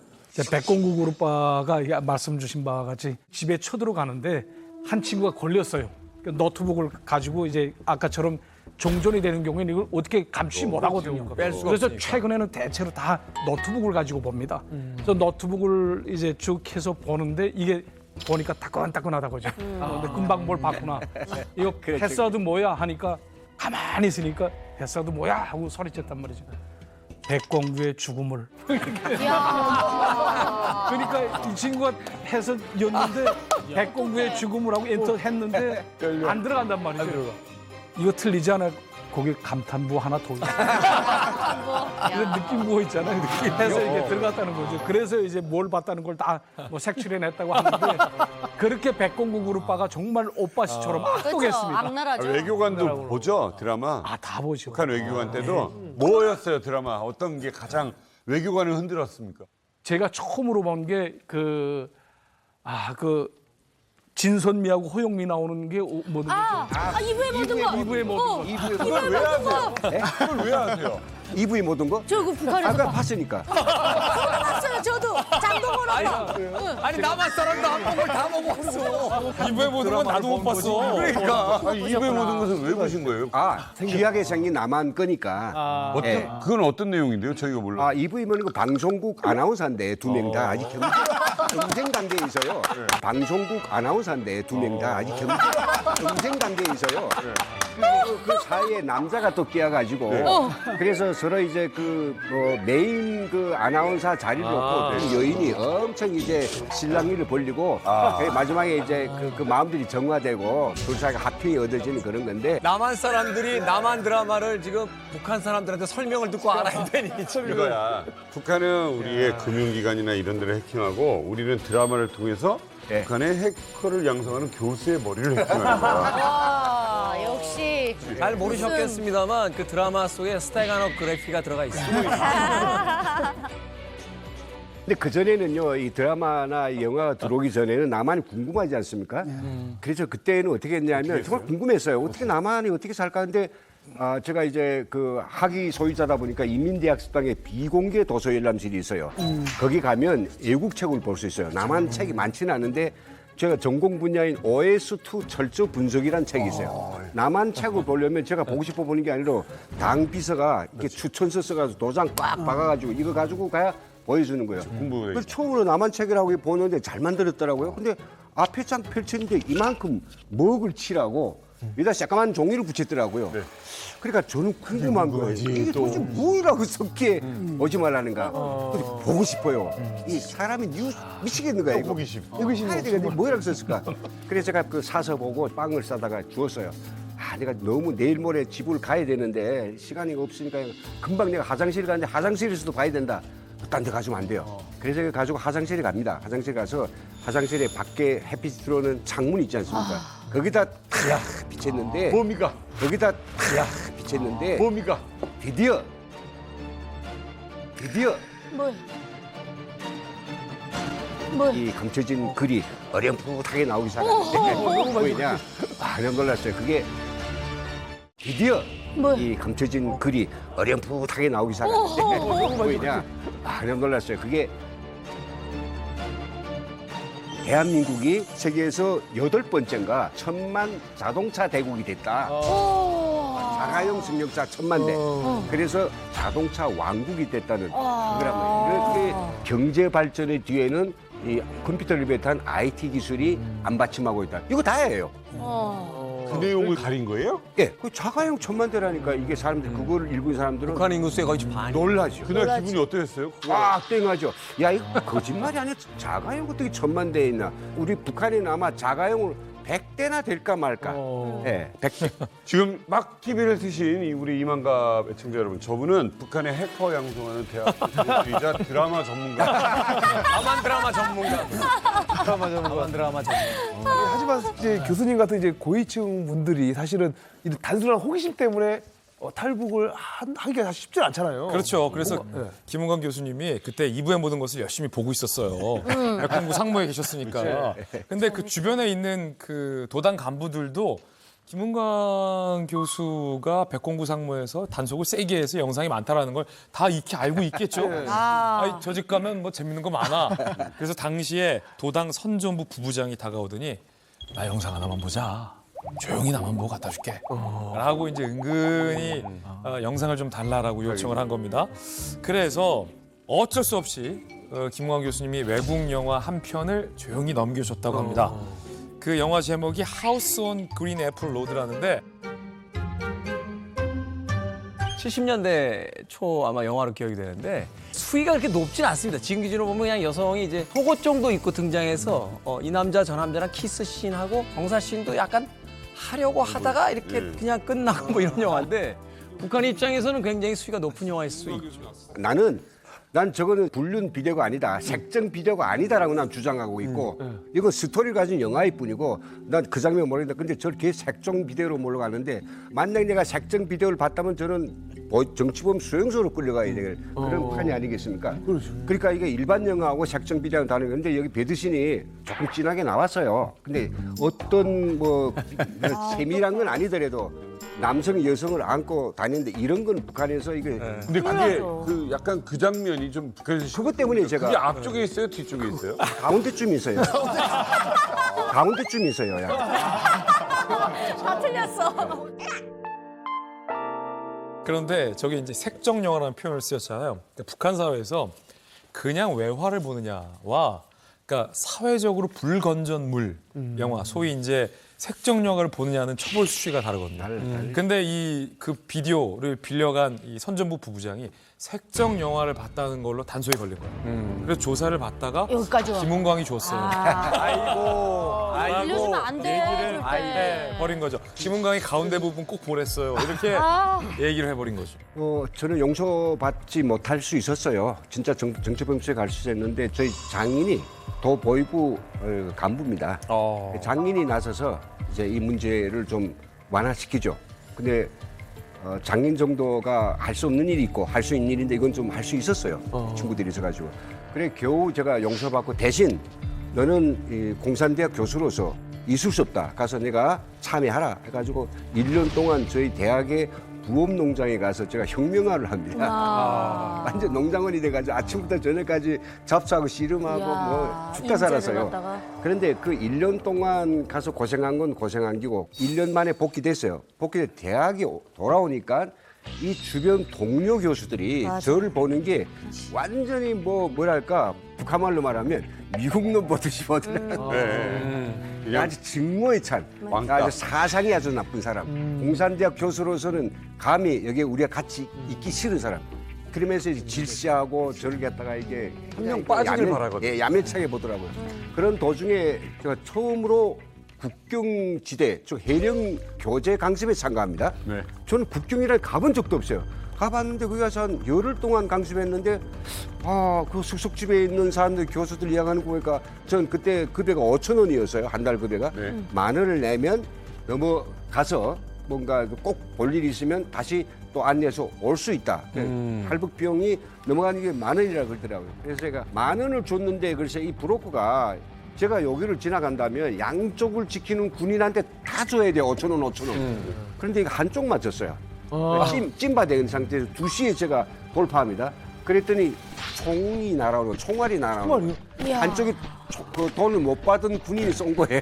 [SPEAKER 2] 백공구 그룹바가 말씀 주신 바와 같이 집에 쳐들어가는데 한 친구가 걸렸어요. 노트북을 가지고 이제 아까처럼 종전이 되는 경우에는 이걸 어떻게 감추지 못하거든요. 그래서 없으니까. 최근에는 대체로 다 노트북을 가지고 봅니다. 그래서 노트북을 이제 쭉 해서 보는데 이게 보니까 따끈따끈하다고죠. 근데 금방 뭘 봤구나. 이거 패스워드 뭐야 하니까 가만히 있으니까 패스워드 뭐야 하고 소리쳤단 말이죠. 백공구의 죽음을. 그러니까 이 친구가 해서 였는데 백공구의 죽음을 하고 엔터 했는데 안 들어간단 말이죠. 이거 틀리지 않아? 거기 감탄부 하나 더. 이런 느낌 뭐 있잖아요. 느낌 해서 이게 들어갔다는 거죠. 그래서 이제 뭘 봤다는 걸 다 뭐 색출해냈다고 하는데 그렇게 백공구 그룹바가 정말 오빠씨처럼 악독했습니다.
[SPEAKER 9] 악랄하죠.
[SPEAKER 1] 외교관도 보죠 드라마.
[SPEAKER 2] 다 보죠.
[SPEAKER 1] 북한 외교관 때도 뭐였어요 드라마? 어떤 게 가장 외교관을 흔들었습니까?
[SPEAKER 2] 제가 처음으로 본 게 진선미하고 호영미 나오는 게 뭐든
[SPEAKER 9] 이브의 모든 거.
[SPEAKER 2] 이브의 모든 거.
[SPEAKER 1] 그걸 왜 아세요? 그걸 왜 아세요?
[SPEAKER 10] 이브의 모든 거?
[SPEAKER 9] 저 그 북한에서
[SPEAKER 10] 아까 봤으니까.
[SPEAKER 9] 봤어요. 저도 장동건 오빠.
[SPEAKER 7] 아니 남한 사람도 안 보고 다 보고 왔어.
[SPEAKER 5] 이브의 모든 건 나도 못 봤어.
[SPEAKER 1] 그러니까 이브의 모든 것을 왜 보신 거예요?
[SPEAKER 10] 귀하게 생긴 남한 거니까.
[SPEAKER 1] 그건 어떤 내용인데요? 저희가 몰라.
[SPEAKER 10] 이브이면 그 방송국 아나운서인데 두 명 다 아직 경쟁 관계에 있어요. 방송국 아나운서인데 두 명 다 아직 경쟁 관계에 있어요. 그 사이에 남자가 또 끼어가지고 그래서 서로 이제 메인 아나운서 자리를 놓고 그 여인이 엄청 이제 실랑이를 벌리고 마지막에 이제 그 마음들이 정화되고 둘 사이가 합평이 얻어지는 그런 건데
[SPEAKER 7] 남한 사람들이 남한 드라마를 지금 북한 사람들한테 설명을 듣고 알아야 되니
[SPEAKER 1] 이거야. 북한은 우리의 금융기관이나 이런 데를 해킹하고 우리는 드라마를 통해서 북한의 해커를 양성하는 교수의 머리를 해킹하는 거야.
[SPEAKER 9] 와, 역시.
[SPEAKER 7] 잘 모르셨겠습니다만 그 드라마 속에 스테가노그래피가 들어가 있습니다.
[SPEAKER 10] 근데 그전에는요, 이 드라마나 이 영화가 들어오기 전에는 남한이 궁금하지 않습니까? 그래서 그때는 어떻게 했냐면 정말 궁금했어요. 어떻게 남한이 어떻게 살까? 근데 제가 이제 그 학위 소유자다 보니까 인민대학 수당에 비공개 도서 열람실이 있어요. 거기 가면 외국 책을 볼 수 있어요. 남한 책이 많지는 않은데 제가 전공 분야인 OS2 철저 분석이라는 책이 있어요. 남한 책을 보려면 제가 보고 싶어 보는 게 아니라 당 비서가 이렇게 추천서 써가지고 도장 꽉 박아가지고 이거 가지고 가야 보여주는 거예요. 그래서 처음으로 남한 책이라고 보는데 잘 만들었더라고요. 근데 앞에 장 펼쳤는데 이만큼 먹을 칠하고 여기다 새까만 종이를 붙였더라고요. 그러니까 저는 궁금한 거예요. 이게 도대체 뭐라고 섞기에 오지 말라는가. 보고 싶어요. 이 사람이 미치겠는가 이거. 호기심. 내가 뭐라고 썼을까. 그래서 제가 사서 보고 빵을 싸다가 주었어요. 내가 너무 내일 모레 집을 가야 되는데 시간이 없으니까 금방 내가 화장실 가는데 화장실에서도 봐야 된다. 딴 데 가지면 안 돼요. 그래서 이거 가지고 화장실에 갑니다. 화장실 가서 화장실에 밖에 햇빛이 들어오는 창문 있지 않습니까? 거기다 탁 비쳤는데
[SPEAKER 1] 뭡니까?
[SPEAKER 10] 거기다 탁 비쳤는데
[SPEAKER 1] 뭡니까?
[SPEAKER 10] 드디어
[SPEAKER 9] 뭐야?
[SPEAKER 10] 이 감춰진 글이 어렴풋하게 나오기 시작하는데 뭐냐? 너무 놀랐어요. 그게 드디어
[SPEAKER 9] 뭐야?
[SPEAKER 10] 이 감춰진 글이 어렴풋하게 나오기 시작하는데 뭐냐? 너무 놀랐어요. 그게 대한민국이 세계에서 8번째인가 1000만 자동차 대국이 됐다. 자가용 승용차 1000만 대. 그래서 자동차 왕국이 됐다는 거란 말이에요. 이렇게 경제 발전의 뒤에는 이 컴퓨터를 비롯한 IT 기술이 안 받침하고 있다. 이거 다예요.
[SPEAKER 1] 그 내용을 가린 거예요?
[SPEAKER 10] 예, 그 자가용 1000만 대라니까 이게 사람들 그거를 읽은 사람들은
[SPEAKER 7] 북한 인구수의 거의 반.
[SPEAKER 10] 놀라죠.
[SPEAKER 1] 그날 기분이 어떠셨어요?
[SPEAKER 10] 땡하죠. 야, 이거 거짓말이 아니야. 자가용 어떻게 1000만 대 있나? 우리 북한에는 아마 자가용을 100대나 될까 말까. 예, 100대.
[SPEAKER 1] 지금 막 TV를 트신 이 우리 이만갑 애청자 여러분, 저분은 북한의 해커 양성하는 대학 교수이자 드라마 전문가.
[SPEAKER 7] 다만 드라마 전문가. 다만 드라마 전문가.
[SPEAKER 11] 하지만 이제 교수님 같은 이제 고위층 분들이 사실은 이 단순한 호기심 때문에 탈북을 하기가 사실 쉽지 않잖아요.
[SPEAKER 5] 그렇죠. 그래서 김은광 교수님이 그때 2부의 모든 것을 열심히 보고 있었어요. 백공부 상무에 계셨으니까. 근데 그 주변에 있는 그 도당 간부들도 김은광 교수가 백공부 상무에서 단속을 세게 해서 영상이 많다라는 걸 다 익히 알고 있겠죠. 저 집 가면 뭐 재밌는 거 많아. 그래서 당시에 도당 선전부 부부장이 다가오더니 나 영상 하나만 보자. 조용히 나만 보고 갖다 줄게. 라고 이제 은근히 영상을 좀 달라라고 요청을 한 겁니다. 그래서 어쩔 수 없이 김은광 교수님이 외국 영화 한 편을 조용히 넘겨줬다고 합니다. 그 영화 제목이 하우스 온 그린 애플 로드라는데
[SPEAKER 7] 70년대 초 아마 영화로 기억이 되는데 수위가 그렇게 높진 않습니다. 지금 기준으로 보면 그냥 여성이 이제 속옷 정도 입고 등장해서 이 남자 저 남자랑 키스 씬하고 정사 씬도 약간 하려고 하다가 이렇게 그냥 끝나고 뭐 이런 영화인데 북한 입장에서는 굉장히 수위가 높은 영화일 수 있죠.
[SPEAKER 10] 난 저거는 불륜 비디오가 아니다. 색정 비디오가 아니다라고 난 주장하고 있고 이건 스토리를 가진 영화일 뿐이고 난 그 장면 모르겠다. 근데 저렇게 색정 비디오로 몰려가는데 만약 내가 색정 비디오를 봤다면 저는 정치범 수용소로 끌려가야 될 그런 판이 아니겠습니까?
[SPEAKER 11] 그렇죠.
[SPEAKER 10] 그러니까 이게 일반 영화하고 색정 비디오는 다른 건데 여기 배드신이 조금 진하게 나왔어요. 근데 어떤 뭐 세밀한 건 아니더라도 남성이 여성을 안고 다니는데 이런 건 북한에서 이게
[SPEAKER 1] 근데 그게 그 약간 그 장면이 좀 북한에서
[SPEAKER 10] 그것 때문에 제가
[SPEAKER 1] 그게 앞쪽에 있어요, 뒤쪽에 있어요?
[SPEAKER 10] 가운데쯤 있어요. 가운데쯤 있어요. 야.
[SPEAKER 9] 다 틀렸어.
[SPEAKER 5] 그런데 저게 이제 색정 영화라는 표현을 쓰였잖아요. 그러니까 북한 사회에서 그냥 외화를 보느냐와 그러니까 사회적으로 불건전물 영화, 소위 이제 색정 영화를 보느냐는 처벌 수위가 다르거든요. 근데 그 비디오를 빌려간 이 선전부 부부장이 색정 영화를 봤다는 걸로 단속에 걸린 거예요. 그래서 조사를 받다가
[SPEAKER 9] 여기까지 와.
[SPEAKER 5] 김은광이 줬어요.
[SPEAKER 9] 빌려주면 안 돼.
[SPEAKER 5] 얘기를
[SPEAKER 9] 절대.
[SPEAKER 5] 버린 거죠. 김은광이 가운데 부분 꼭 보냈어요. 이렇게 얘기를 해버린 거죠.
[SPEAKER 10] 저는 용서받지 못할 수 있었어요. 진짜 정치범죄에 갈 수 있었는데 저희 장인이 도보위부 간부입니다. 장인이 나서서 이제 이 문제를 좀 완화시키죠. 근데 장인 정도가 할 수 없는 일이 있고 할 수 있는 일인데 이건 좀 할 수 있었어요. 친구들이 있어가지고. 그래 겨우 제가 용서받고 대신 너는 이 공산대학 교수로서 있을 수 없다. 가서 내가 참여하라 해가지고 1년 동안 저희 대학의 부업농장에 가서 제가 혁명화를 합니다. 완전 농장원이 돼가지고 아침부터 저녁까지 잡수하고 씨름하고 뭐 죽다 살았어요. 그런데 그 1년 동안 가서 고생한 건 고생한 기고 1년 만에 복귀됐어요. 복귀돼 대학에 돌아오니까 이 주변 동료 교수들이 저를 보는 게 완전히 뭐랄까 북한말로 말하면 미국놈 보듯이 보더라고요. 아주 증오에 찬 아주 사상이 아주 나쁜 사람. 공산대학 교수로서는 감히 여기에 우리가 같이 있기 싫은 사람. 그러면서 이제 질시하고 저를 갖다가 이게
[SPEAKER 1] 한 명 빠지길 바라거든요.
[SPEAKER 10] 예, 야매차게 보더라고요. 그런 도중에 제가 처음으로 국경지대, 즉 해령 교제 강습에 참가합니다. 저는 국경이란 가본 적도 없어요. 가봤는데 거기 가서 한 열흘 동안 강습했는데 그 숙속집에 있는 사람들 교수들 이야기하는 거 보니까 전 그때 급여가 5,000원이었어요. 한 달 급여가. 10,000원을 내면 넘어가서 뭔가 꼭 볼 일이 있으면 다시 또 안내해서 올 수 있다. 할북 비용이 넘어가는 게 10,000원이라고 그러더라고요. 그래서 제가 10,000원을 줬는데 글쎄 이 브로커가 제가 여기를 지나간다면 양쪽을 지키는 군인한테 다 줘야 돼요. 5,000원, 5,000원. 그런데 이거 한쪽만 줬어요. 찜바된 상태에서 2시에 제가 돌파합니다. 그랬더니 총이 날아오는 총알이 날아오는
[SPEAKER 9] 이야.
[SPEAKER 10] 한쪽에 그 돈을 못 받은 군인이 쏜 거예요.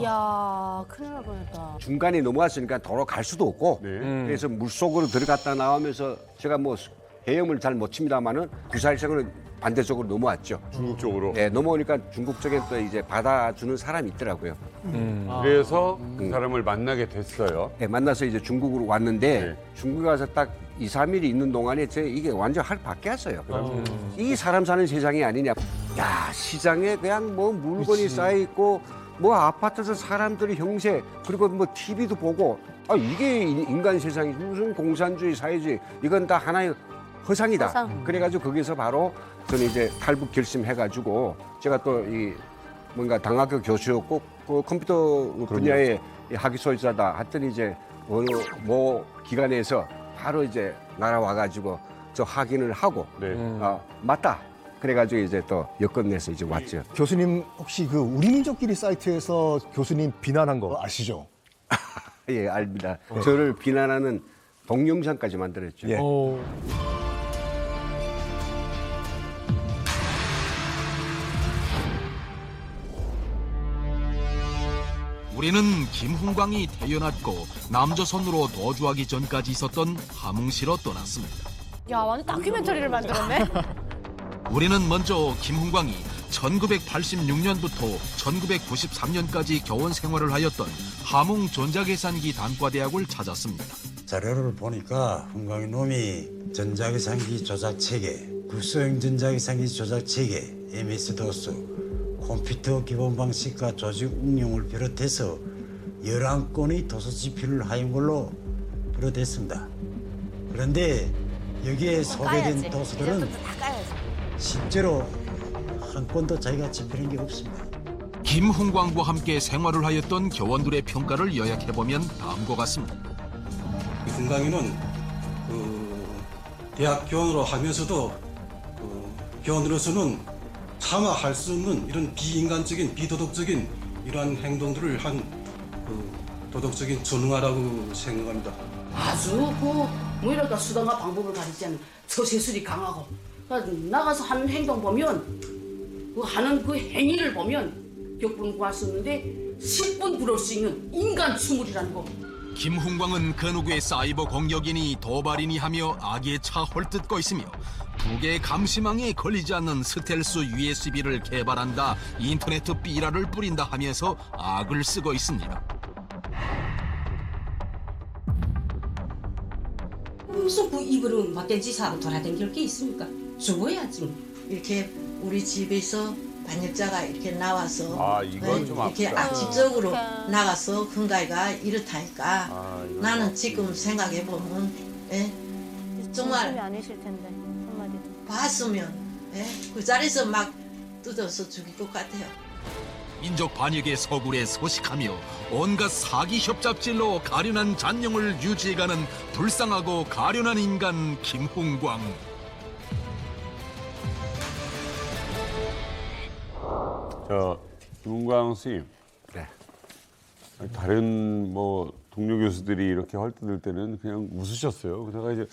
[SPEAKER 9] 이야, 큰일 날 뻔했다.
[SPEAKER 10] 중간에 넘어왔으니까 도로 갈 수도 없고 그래서 물속으로 들어갔다 나오면서 제가 뭐 헤엄을 잘 못 칩니다마는 구사일생은 반대쪽으로 넘어왔죠.
[SPEAKER 1] 중국 쪽으로.
[SPEAKER 10] 네, 넘어오니까 중국 쪽에 또 이제 받아주는 사람이 있더라고요.
[SPEAKER 1] 그래서 그 사람을 만나게 됐어요.
[SPEAKER 10] 네, 만나서 이제 중국으로 왔는데 중국에 가서 딱 2, 3일이 있는 동안에 이게 완전 할 바뀌었어요. 이 사람 사는 세상이 아니냐. 야, 시장에 그냥 뭐 물건이 쌓여 있고 뭐 아파트에서 사람들이 형세 그리고 뭐 TV도 보고 아, 이게 인간 세상이 무슨 공산주의 사회주의 이건 다 하나의 허상이다.
[SPEAKER 9] 허상.
[SPEAKER 10] 그래가지고 거기서 바로 저는 이제 탈북 결심해가지고 제가 또 이 뭔가 당학교 교수였고 그 컴퓨터 분야의 학위 소유자다 했더니 이제 어느 뭐 기관에서 바로 이제 날아와가지고 저 확인을 하고 맞다. 그래가지고 이제 또 여권 내서 이제 왔죠.
[SPEAKER 17] 교수님 혹시 그 우리민족끼리 사이트에서 교수님 비난한 거 아시죠?
[SPEAKER 10] 예, 압니다. 저를 비난하는 동영상까지 만들었죠.
[SPEAKER 17] 예.
[SPEAKER 18] 우리는 김훈광이 태어났고 남조선으로 도주하기 전까지 있었던 함흥시로 떠났습니다.
[SPEAKER 9] 야, 완전 다큐멘터리를 만들었네.
[SPEAKER 18] 우리는 먼저 김훈광이 1986년부터 1993년까지 교원 생활을 하였던 함흥 전자계산기 단과대학을 찾았습니다.
[SPEAKER 19] 자료를 보니까 훈광이 놈이 전자계산기 조작 체계, 구소형 전자계산기 조작 체계, MS-DOS, 컴퓨터 기본 방식과 조직 응용을 비롯해서 11건의 도서 집필을 하인 걸로 비롯됐습니다. 그런데 여기에 소개된 도서들은 실제로 한 건도 자기가 집필한 게 없습니다.
[SPEAKER 18] 김훈광과 함께 생활을 하였던 교원들의 평가를 요약해보면 다음과 같습니다.
[SPEAKER 20] 훈광이는 대학 교원으로 하면서도 교원으로서는 차마 할 수 없는 이런 비인간적인 비도덕적인 이러한 행동들을 한 도덕적인 전능하라고 생각합니다.
[SPEAKER 21] 아주 뭐 이럴까 수단과 방법을 가리지 않는 처세술이 강하고 나가서 하는 행동 보면 그 하는 그 행위를 보면 격분 구할 수 없는데 10분 부러울 수 있는 인간 추물이라는 거.
[SPEAKER 18] 김훈광은 그 누구의 사이버 공격이니 도발이니 하며 악에 차 헐뜯고 있으며 두 개의 감시망에 걸리지 않는 스텔스 USB를 개발한다, 인터넷 삐라를 뿌린다 하면서 악을 쓰고 있습니다.
[SPEAKER 22] 무슨 그 입으로 막대지 사고 돌아다닐 게 있습니까? 죽어야지.
[SPEAKER 23] 이렇게 우리 집에서 반역자가 이렇게 나와서
[SPEAKER 1] 이건 좀
[SPEAKER 23] 이렇게
[SPEAKER 1] 아프다.
[SPEAKER 23] 악집적으로 나가서 hun가이가 이렇다니까 나는 지금 생각해 보면 정말
[SPEAKER 9] 아니실 텐데 한마디도.
[SPEAKER 23] 봤으면 그 자리에서 막 뜯어서 죽일 것 같아요.
[SPEAKER 18] 민족 반역의 서굴에 서식하며 온갖 사기 협잡질로 가련한 잔영을 유지해가는 불쌍하고 가련한 인간 김훈광.
[SPEAKER 1] 김훈광 선생님.
[SPEAKER 10] 네.
[SPEAKER 1] 다른 뭐 동료 교수들이 이렇게 헐뜯을 때는 그냥 웃으셨어요. 그러다가 이제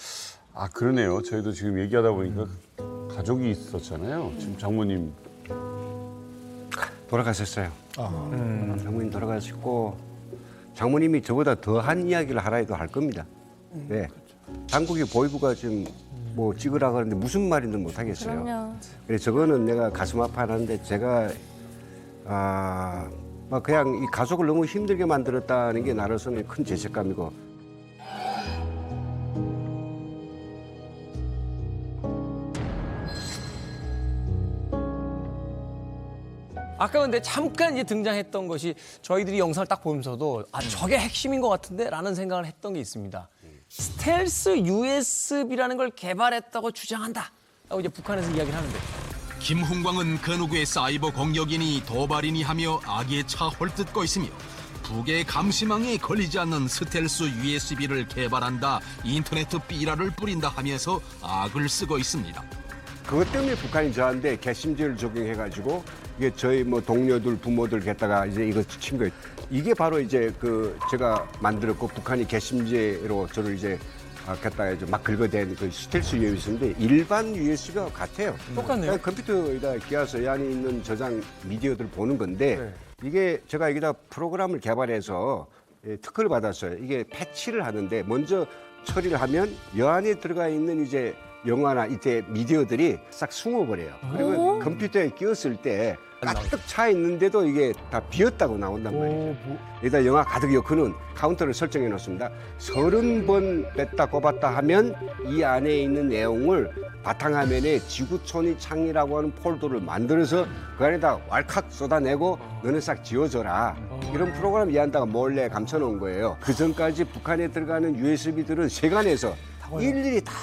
[SPEAKER 1] 그러네요. 저희도 지금 얘기하다 보니까 가족이 있었잖아요. 지금 장모님
[SPEAKER 10] 돌아가셨어요. 장모님 돌아가셨고 장모님이 저보다 더한 이야기를 하라 해도 할 겁니다. 네. 한국의 보이부가 지금 뭐 찍으라고 하는데 무슨 말인지 못 하겠어요.
[SPEAKER 9] 그럼요.
[SPEAKER 10] 그래서 저거는 내가 가슴 아파하는데 제가 막 그냥 이 가족을 너무 힘들게 만들었다는 게 나로서는 큰 죄책감이고.
[SPEAKER 7] 아까 근데 잠깐 이제 등장했던 것이 저희들이 영상을 딱 보면서도 저게 핵심인 것 같은데 라는 생각을 했던 게 있습니다. 스텔스 USB라는 걸 개발했다고 주장한다 라고 이제 북한에서 이야기를 하는데
[SPEAKER 18] 김훈광은 그 누구의 사이버 공격이니 도발이니 하며 악에 차 헐뜯고 있으며 북의 감시망에 걸리지 않는 스텔스 USB를 개발한다, 인터넷 삐라를 뿌린다 하면서 악을 쓰고 있습니다.
[SPEAKER 10] 그것 때문에 북한이 저한테 개심제를 적용해가지고 이게 저희 뭐 동료들, 부모들 갖다가 이제 이거 친 거예요. 이게 바로 이제 그 제가 만들었고 북한이 개심제로 저를 이제 갖다가 이제 막 긁어댄 그 스텔스 USB인데 일반 USB가 같아요.
[SPEAKER 7] 똑같네요.
[SPEAKER 10] 그냥 컴퓨터에다 끼워서 이 안에 있는 저장 미디어들 보는 건데 이게 제가 여기다 프로그램을 개발해서 특허를 받았어요. 이게 패치를 하는데 먼저 처리를 하면 여 안에 들어가 있는 이제 영화나 이때 미디어들이 싹 숨어버려요. 그리고 컴퓨터에 끼웠을 때 가득 차 있는데도 이게 다 비었다고 나온단 말이에요. 여기다 영화 가득 넣고는 카운터를 설정해 놓습니다. 30번 뺐다 꼽았다 하면 이 안에 있는 내용을 바탕화면에 지구촌이 창이라고 하는 폴더를 만들어서 그 안에다 왈칵 쏟아내고 너는 싹 지워줘라. 이런 프로그램 이한다가 몰래 감춰놓은 거예요. 그 전까지 북한에 들어가는 USB들은 세관에서 일일이 다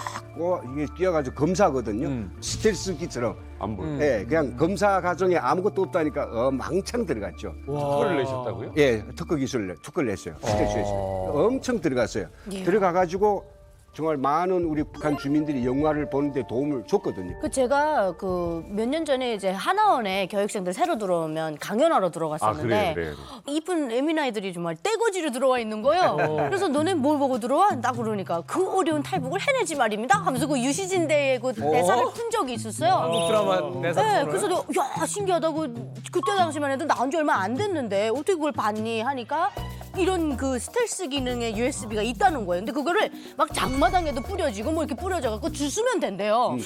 [SPEAKER 10] 이게 뛰어가지고 검사하거든요. 스텔스 기처럼.
[SPEAKER 1] 안 보여요.
[SPEAKER 10] 예, 그냥 검사 과정에 아무것도 없다니까 망창 들어갔죠.
[SPEAKER 1] 특허를 내셨다고요?
[SPEAKER 10] 예, 특허를 냈어요. 스텔스에서. 엄청 들어갔어요.
[SPEAKER 9] 예.
[SPEAKER 10] 들어가가지고 정말 많은 우리 북한 주민들이 영화를 보는데 도움을 줬거든요.
[SPEAKER 9] 그 제가 그 몇 년 전에 이제 하나원에 교육생들 새로 들어오면 강연하러 들어갔었는데
[SPEAKER 1] 그래요.
[SPEAKER 9] 이쁜 애미나이들이 정말 떼거지로 들어와 있는 거예요. 그래서 너네 뭘 보고 들어와? 나 그러니까 그 어려운 탈북을 해내지 말입니다. 하면서 그 유시진 그 대사를 푼 적이 있었어요.
[SPEAKER 7] 한국 드라마 대사.
[SPEAKER 9] 네, 그래서 내가 야 신기하다고 그때 당시만 해도 나온 지 얼마 안 됐는데 어떻게 그걸 봤니 하니까 이런 그 스텔스 기능의 USB가 있다는 거예요. 근데 그거를 막 장마당에도 뿌려지고 뭐 이렇게 뿌려져갖고 주스면 된대요.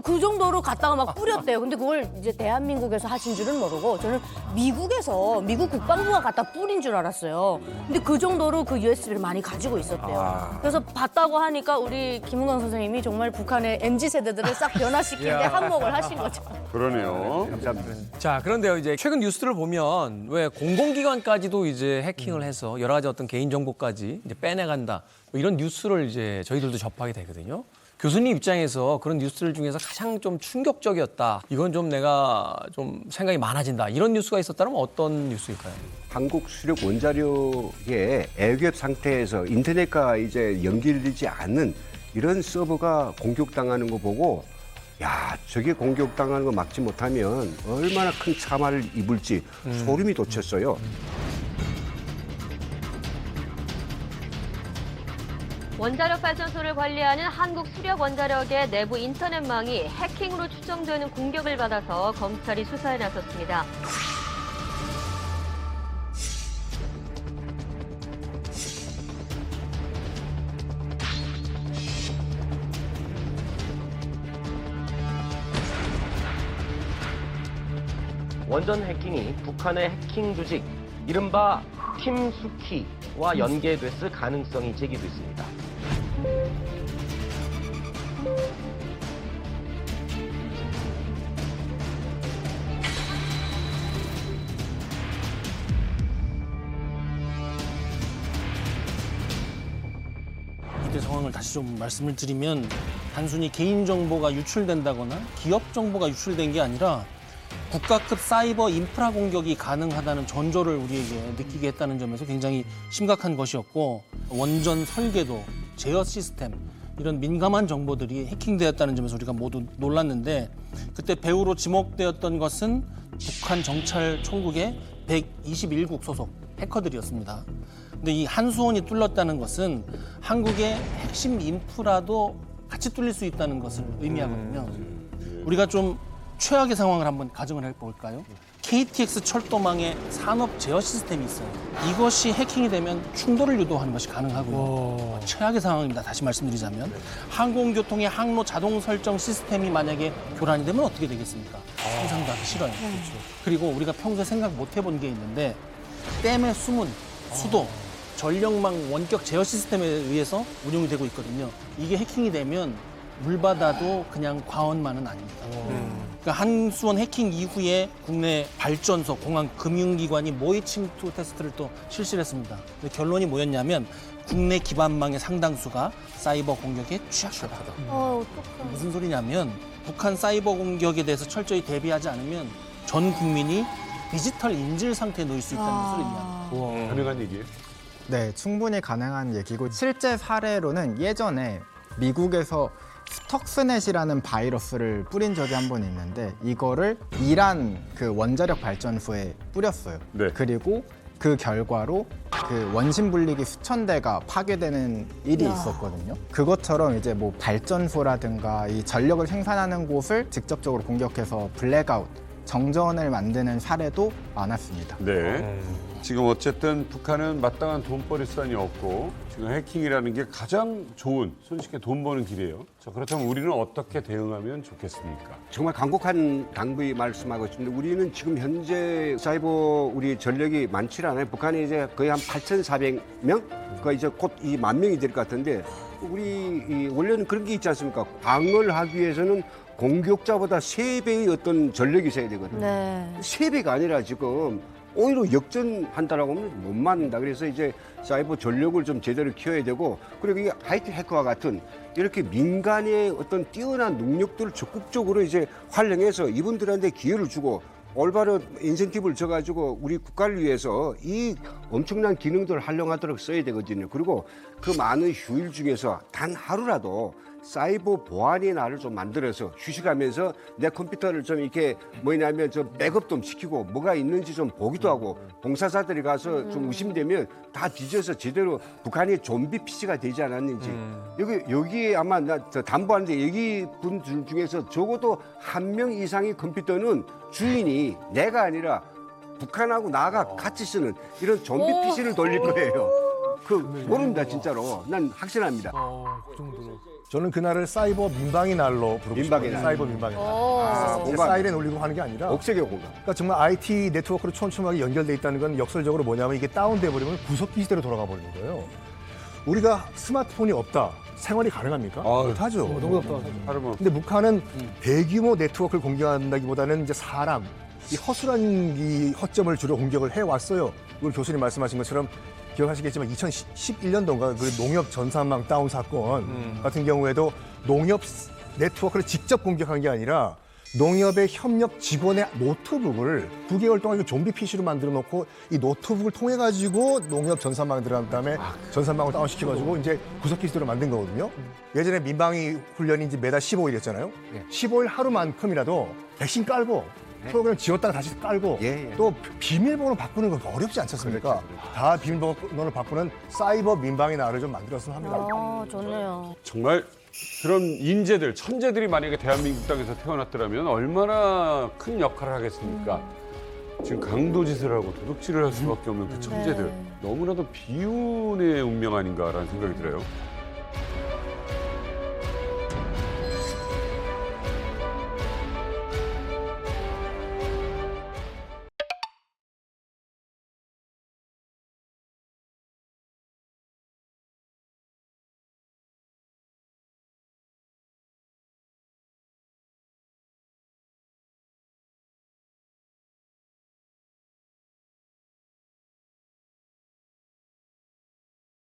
[SPEAKER 9] 그 정도로 갖다가 막 뿌렸대요. 근데 그걸 이제 대한민국에서 하신 줄은 모르고 저는 미국에서 미국 국방부가 갖다 뿌린 줄 알았어요. 근데 그 정도로 그 USB를 많이 가지고 있었대요. 그래서 봤다고 하니까 우리 김은광 선생님이 정말 북한의 MZ 세대들을 싹 변화시키는데 한몫을 하신 거죠.
[SPEAKER 1] 그러네요.
[SPEAKER 10] 감사합니다.
[SPEAKER 7] 자, 그런데요, 이제 최근 뉴스를 보면 왜 공공기관까지도 이제 해킹을 해서 여러 가지 어떤 개인정보까지 이제 빼내간다. 뭐 이런 뉴스를 이제 저희들도 접하게 되거든요. 교수님 입장에서 그런 뉴스들 중에서 가장 좀 충격적이었다. 이건 좀 내가 좀 생각이 많아진다. 이런 뉴스가 있었다면 어떤 뉴스일까요?
[SPEAKER 10] 한국 수력 원자력의 애교협 상태에서 인터넷과 이제 연결되지 않는 이런 서버가 공격당하는 거 보고 야, 저게 공격당하는 거 막지 못하면 얼마나 큰 참화를 입을지 소름이 돋쳤어요.
[SPEAKER 3] 원자력 발전소를 관리하는 한국수력원자력의 내부 인터넷망이 해킹으로 추정되는 공격을 받아서 검찰이 수사에 나섰습니다.
[SPEAKER 4] 원전 해킹이 북한의 해킹 조직 이른바 팀수키와 연계됐을 가능성이 제기됐습니다.
[SPEAKER 6] 이때 상황을 다시 좀 말씀을 드리면 단순히 개인정보가 유출된다거나 기업정보가 유출된 게 아니라 국가급 사이버 인프라 공격이 가능하다는 전조를 우리에게 느끼게 했다는 점에서 굉장히 심각한 것이었고 원전 설계도, 제어 시스템 이런 민감한 정보들이 해킹되었다는 점에서 우리가 모두 놀랐는데 그때 배후로 지목되었던 것은 북한 정찰 총국의 121국 소속 해커들이었습니다. 근데 이 한수원이 뚫렸다는 것은 한국의 핵심 인프라도 같이 뚫릴 수 있다는 것을 의미하거든요. 우리가 좀 최악의 상황을 한번 가정을 해볼까요? KTX 철도망에 산업 제어 시스템이 있어요. 이것이 해킹이 되면 충돌을 유도하는 것이 가능하고요. 최악의 상황입니다. 다시 말씀드리자면 항공교통의 항로 자동 설정 시스템이 만약에 교란이 되면 어떻게 되겠습니까? 상상도 하기 싫어요. 그렇죠. 그리고 우리가 평소에 생각 못 해본 게 있는데 댐의 수문, 수도, 전력망 원격 제어 시스템에 의해서 운영이 되고 있거든요. 이게 해킹이 되면 물바다도 그냥 과언만은 아닙니다. 그러니까 한수원 해킹 이후에 국내 발전소, 공항, 금융기관이 모의 침투 테스트를 또 실시를 했습니다. 결론이 뭐였냐면 국내 기반망의 상당수가 사이버 공격에 취약하다. 무슨 소리냐면 북한 사이버 공격에 대해서 철저히 대비하지 않으면 전 국민이 디지털 인질 상태에 놓일 수 있다는 것을 의미합니다.
[SPEAKER 1] 가능한 얘기예요?
[SPEAKER 8] 네, 충분히 가능한 얘기고 실제 사례로는 예전에 미국에서 스톡스넷이라는 바이러스를 뿌린 적이 한 번 있는데 이거를 이란 그 원자력 발전소에 뿌렸어요.
[SPEAKER 1] 네.
[SPEAKER 8] 그리고 그 결과로 그 원심 분리기 수천 대가 파괴되는 일이 있었거든요. 그것처럼 이제 뭐 발전소라든가 이 전력을 생산하는 곳을 직접적으로 공격해서 블랙아웃, 정전을 만드는 사례도 많았습니다.
[SPEAKER 1] 네. 지금 어쨌든 북한은 마땅한 돈벌이 수단이 없고 지금 해킹이라는 게 가장 좋은 손쉽게 돈 버는 길이에요. 자, 그렇다면 우리는 어떻게 대응하면 좋겠습니까?
[SPEAKER 10] 정말 간곡한 당부의 말씀하고 있습니다. 우리는 지금 현재 사이버 우리 전력이 많지 않아요. 북한이 이제 거의 한 8,400명? 그 이제 곧 이 10,000명이 될 것 같은데 우리 원래는 그런 게 있지 않습니까? 방어를 하기 위해서는 공격자보다 3배의 어떤 전력이 있어야 되거든요.
[SPEAKER 9] 네.
[SPEAKER 10] 3배가 아니라 지금 오히려 역전한다라고 하면 못 맞는다. 그래서 이제 사이버 전력을 좀 제대로 키워야 되고 그리고 이 IT 해커와 같은 이렇게 민간의 어떤 뛰어난 능력들을 적극적으로 이제 활용해서 이분들한테 기회를 주고 올바른 인센티브를 줘가지고 우리 국가를 위해서 이 엄청난 기능들을 활용하도록 써야 되거든요. 그리고 그 많은 휴일 중에서 단 하루라도 사이버 보안의 날을 좀 만들어서 휴식하면서 내 컴퓨터를 좀 이렇게 뭐냐면 좀 백업 좀 시키고 뭐가 있는지 좀 보기도 하고 봉사자들이 가서 좀 의심되면 다 뒤져서 제대로 북한이 좀비 PC가 되지 않았는지 여기에 아마 나 담보하는데 여기 분들 중에서 적어도 1명 이상의 컴퓨터는 주인이 내가 아니라 북한하고 나가 같이 쓰는 이런 좀비 PC를 돌릴 거예요. 모릅니다 진짜로. 난 확신합니다.
[SPEAKER 11] 그 정도로.
[SPEAKER 17] 저는 그날을 사이버 민방위 날로 부르고
[SPEAKER 10] 민방위
[SPEAKER 17] 싶어요.
[SPEAKER 10] 날.
[SPEAKER 17] 사이버 민방위 날.
[SPEAKER 10] 공감.
[SPEAKER 17] 사이렌 울리고 하는 게 아니라
[SPEAKER 10] 억세게 공감.
[SPEAKER 17] 그러니까 정말 IT 네트워크로 촘촘하게 연결돼 있다는 건 역설적으로 뭐냐면 이게 다운돼 버리면 구석기 시대로 돌아가 버리는 거예요. 우리가 스마트폰이 없다. 생활이 가능합니까? 못하죠.
[SPEAKER 11] 너무 답답하죠.
[SPEAKER 17] 근데 북한은 대규모 네트워크를 공격한다기보다는 이제 사람, 이 허술한 이 허점을 주로 공격을 해왔어요. 우리 교수님 말씀하신 것처럼 기억하시겠지만 2011년도인가 그 농협 전산망 다운 사건 같은 경우에도 농협 네트워크를 직접 공격한 게 아니라 농협의 협력 직원의 노트북을 9개월 동안 좀비 PC로 만들어 놓고 이 노트북을 통해 가지고 농협 전산망을 들어간 다음에 전산망을 다운시켜가지고 이제 구석기 시대로 만든 거거든요. 예전에 민방위 훈련이 이제 매달 15일이었잖아요. 15일 하루만큼이라도 백신 깔고 프로그램 지웠다가 다시 깔고 또 비밀번호 바꾸는 건 어렵지 않지 않습니까? 다 비밀번호를 바꾸는 사이버 민방위 날을 좀 만들었으면 합니다.
[SPEAKER 9] 좋네요.
[SPEAKER 1] 정말 그런 인재들, 천재들이 만약에 대한민국 땅에서 태어났더라면 얼마나 큰 역할을 하겠습니까? 지금 강도짓을 하고 도둑질을 할 수밖에 없는 그 천재들. 너무나도 비운의 운명 아닌가라는 생각이 들어요.